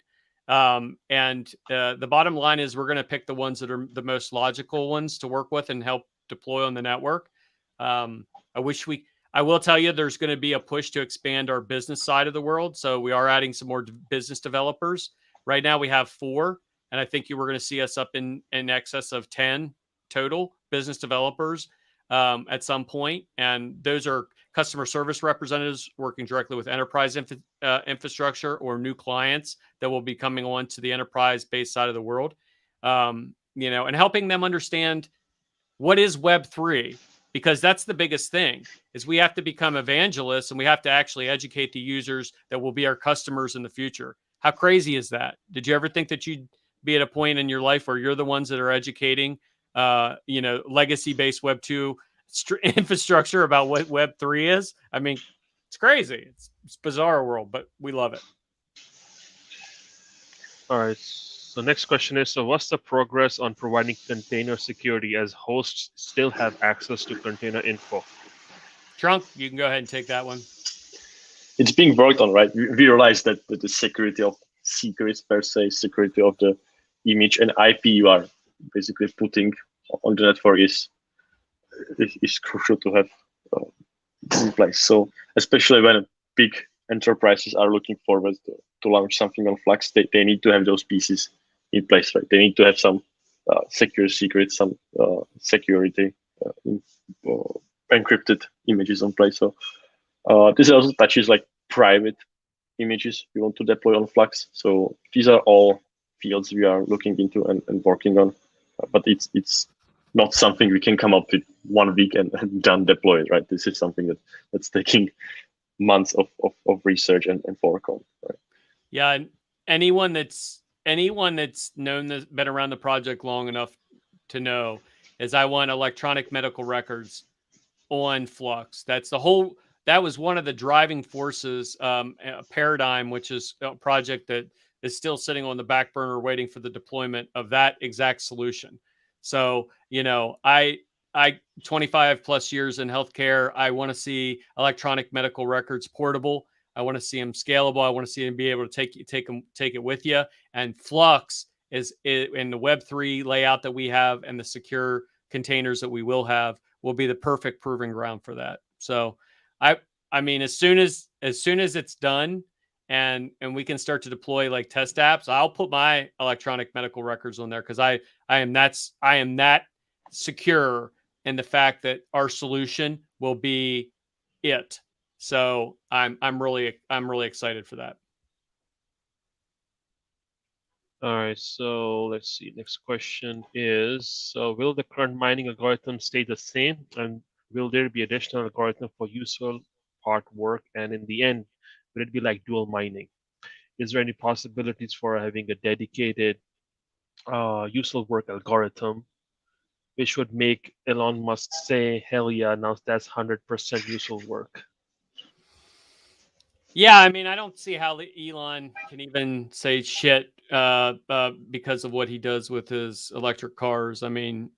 And the bottom line is we're going to pick the ones that are the most logical ones to work with and help deploy on the network. I will tell you there's going to be a push to expand our business side of the world. So we are adding some more business developers. Right now we have 4, and I think you were going to see us up in excess of 10 total business developers at some point. And those are customer service representatives working directly with enterprise infrastructure or new clients that will be coming on to the enterprise-based side of the world, and helping them understand what is Web3, because that's the biggest thing is we have to become evangelists and we have to actually educate the users that will be our customers in the future. How crazy is that? Did you ever think that you'd be at a point in your life where you're the ones that are educating, legacy-based Web 2 infrastructure about what Web 3 is? I mean, it's crazy. It's bizarre world, but we love it. All right. So next question is, so what's the progress on providing container security as hosts still have access to container info? Trunk, you can go ahead and take that one. It's being worked on, right? We realize that the security of secrets per se, security of the image and IP you are basically putting on the network is crucial to have in place. So especially when big enterprises are looking forward to launch something on Flux, they need to have those pieces in place, right? They need to have some secure secrets, some security encrypted images on place. So this also touches like private images we want to deploy on Flux. So these are all fields we are looking into and working on, but it's not something we can come up with 1 week and done deploy it, right? This is something that's taking months of research and work on. Right? Yeah, and anyone that's been around the project long enough to know is I want electronic medical records on Flux. That's the whole that was one of the driving forces, a Paradigm, which is a project that is still sitting on the back burner waiting for the deployment of that exact solution. So, I 25 plus years in healthcare, I want to see electronic medical records portable. I want to see them scalable. I want to see them be able to take it with you. And Flux is in the Web3 layout that we have and the secure containers that we will have will be the perfect proving ground for that. So I mean, as soon as it's done and we can start to deploy like test apps, I'll put my electronic medical records on there because I am that secure in the fact that our solution will be it. So I'm really excited for that. All right, so let's see. Next question is, will the current mining algorithm stay the same? And will there be additional algorithm for useful part work? And in the end, will it be like dual mining? Is there any possibilities for having a dedicated useful work algorithm, which would make Elon Musk say, hell yeah, now that's 100% useful work? Yeah, I mean, I don't see how Elon can even say shit because of what he does with his electric cars. I mean,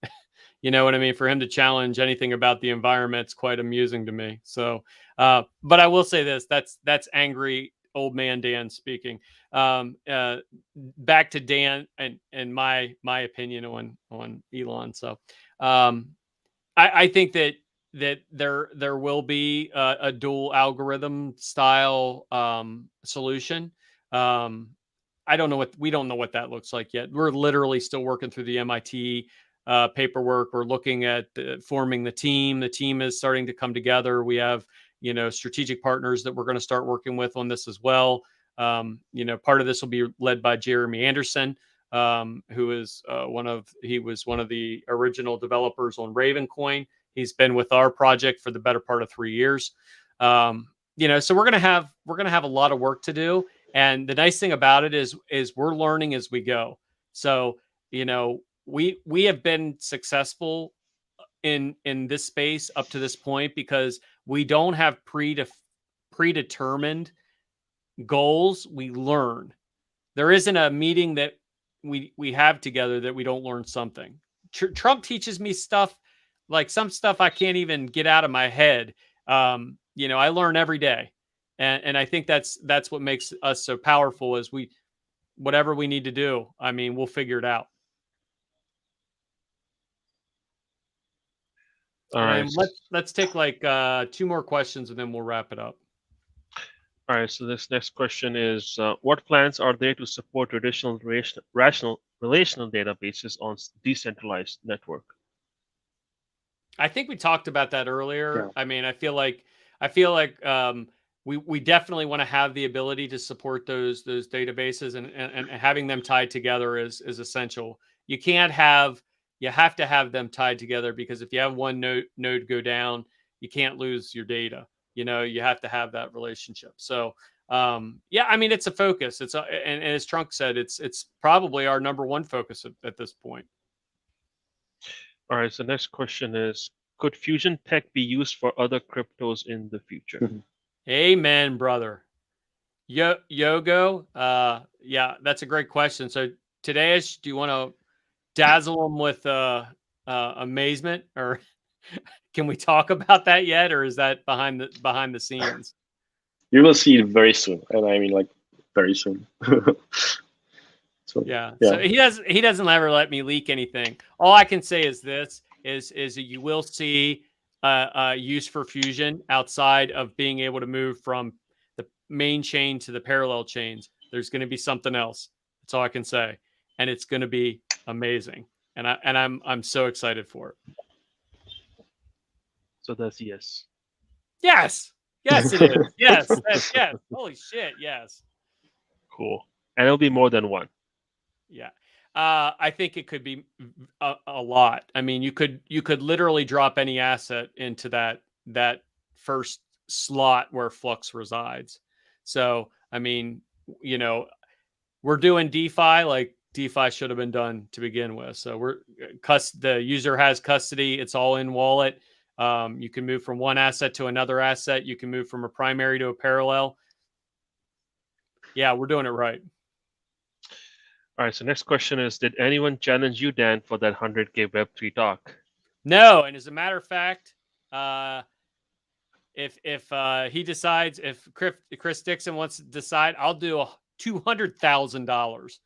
you know what I mean? For him to challenge anything about the environment, it's quite amusing to me. So, but I will say this: that's angry old man Dan speaking. Back to Dan and my opinion on Elon. So, I think that there will be a dual algorithm style solution. I don't know we don't know what that looks like yet. We're literally still working through the MIT paperwork. We're looking at forming the team. The team is starting to come together. We have strategic partners that we're going to start working with on this as well. Part of this will be led by Jeremy Anderson, who is he was one of the original developers on Ravencoin. He's been with our project for the better part of 3 years. So we're gonna have a lot of work to do. And the nice thing about it is we're learning as we go. So we have been successful in this space up to this point because we don't have predetermined goals. We learn. There isn't a meeting that we have together that we don't learn something. Trump teaches me stuff, like some stuff I can't even get out of my head. I learn every day, and I think that's what makes us so powerful. Is whatever we need to do, I mean, we'll figure it out. All right. And let's take like 2 more questions and then we'll wrap it up. All right, so this next question is, what plans are there to support traditional relational databases on decentralized network? I think we talked about that earlier. Yeah. I mean, I feel like we definitely want to have the ability to support those databases and having them tied together is essential. You have to have them tied together because if you have one node go down, you can't lose your data. You have to have that relationship. So, I mean, it's a focus. And as Trunk said, it's probably our number one focus at this point. All right, so next question is, could Fusion Tech be used for other cryptos in the future? Mm-hmm. Amen, brother. Yogo, that's a great question. So, Tadesh, do you want to dazzle them with amazement, or can we talk about that yet, or is that behind the scenes? You will see it very soon, and I mean like very soon. So he doesn't ever let me leak anything. All I can say is this: is that you will see use for Fusion outside of being able to move from the main chain to the parallel chains. There's going to be something else. That's all I can say, and it's going to be amazing. And I'm so excited for it. So that's yes. Yes, it is. Yes. Holy shit, yes. Cool. And it'll be more than one. Yeah. I think it could be a lot. I mean, you could literally drop any asset into that first slot where Flux resides. So, I mean, we're doing DeFi like DeFi should have been done to begin with. So the user has custody. It's all in wallet. You can move from one asset to another asset. You can move from a primary to a parallel. Yeah, we're doing it right. All right. So next question is: did anyone challenge you, Dan, for that 100K Web3 talk? No, and as a matter of fact, if he decides, if Chris Dixon wants to decide, I'll do $200,000.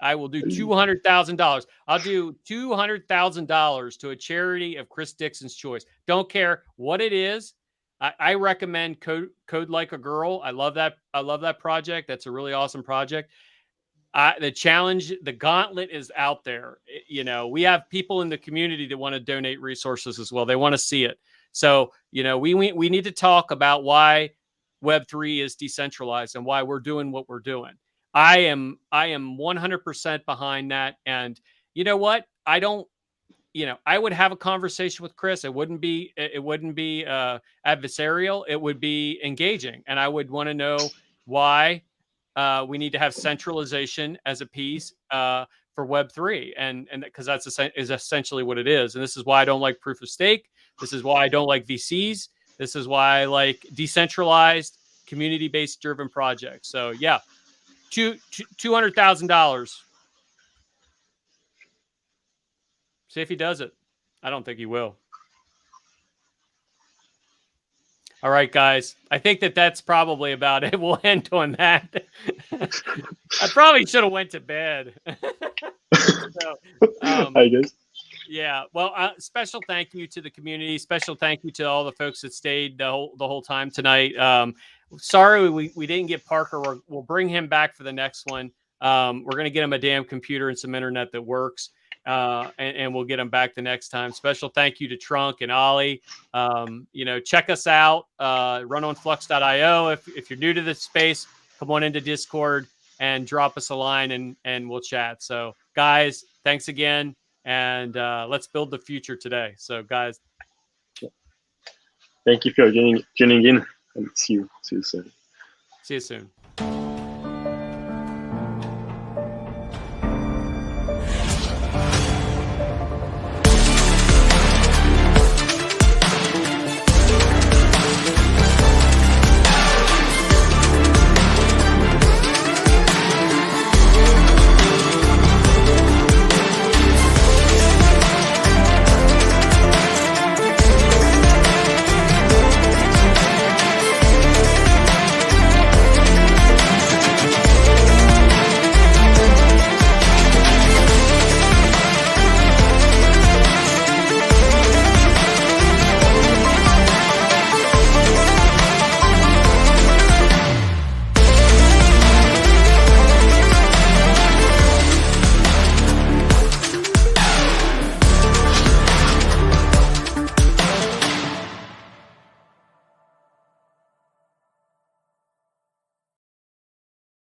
I will do $200,000. I'll do $200,000 to a charity of Chris Dixon's choice. Don't care what it is. I recommend Code Like a Girl. I love that. I love that project. That's a really awesome project. The challenge, the gauntlet is out there. You know, we have people in the community that want to donate resources as well. They want to see it. So, you know, we need to talk about why Web3 is decentralized and why we're doing what we're doing. I am 100% behind that. And you know what? I would have a conversation with Chris. It wouldn't be adversarial. It would be engaging. And I would want to know why we need to have centralization as a piece for Web3. And because that's essentially what it is. And this is why I don't like proof of stake. This is why I don't like VCs. This is why I like decentralized, community-based driven projects. So yeah. $200,000. See if he does it. I don't think he will. All right, guys. I think that's probably about it. We'll end on that. I probably should have went to bed. So, I guess. Yeah. Well, special thank you to the community. Special thank you to all the folks that stayed the whole time tonight. Sorry we didn't get Parker. We'll bring him back for the next one. We're going to get him a damn computer and some internet that works. And we'll get him back the next time. Special thank you to Trunk and Ollie. Check us out. Runonflux.io. If you're new to this space, come on into Discord and drop us a line and we'll chat. So guys, thanks again. And let's build the future today. So guys. Thank you for tuning in, and see you soon. See you soon.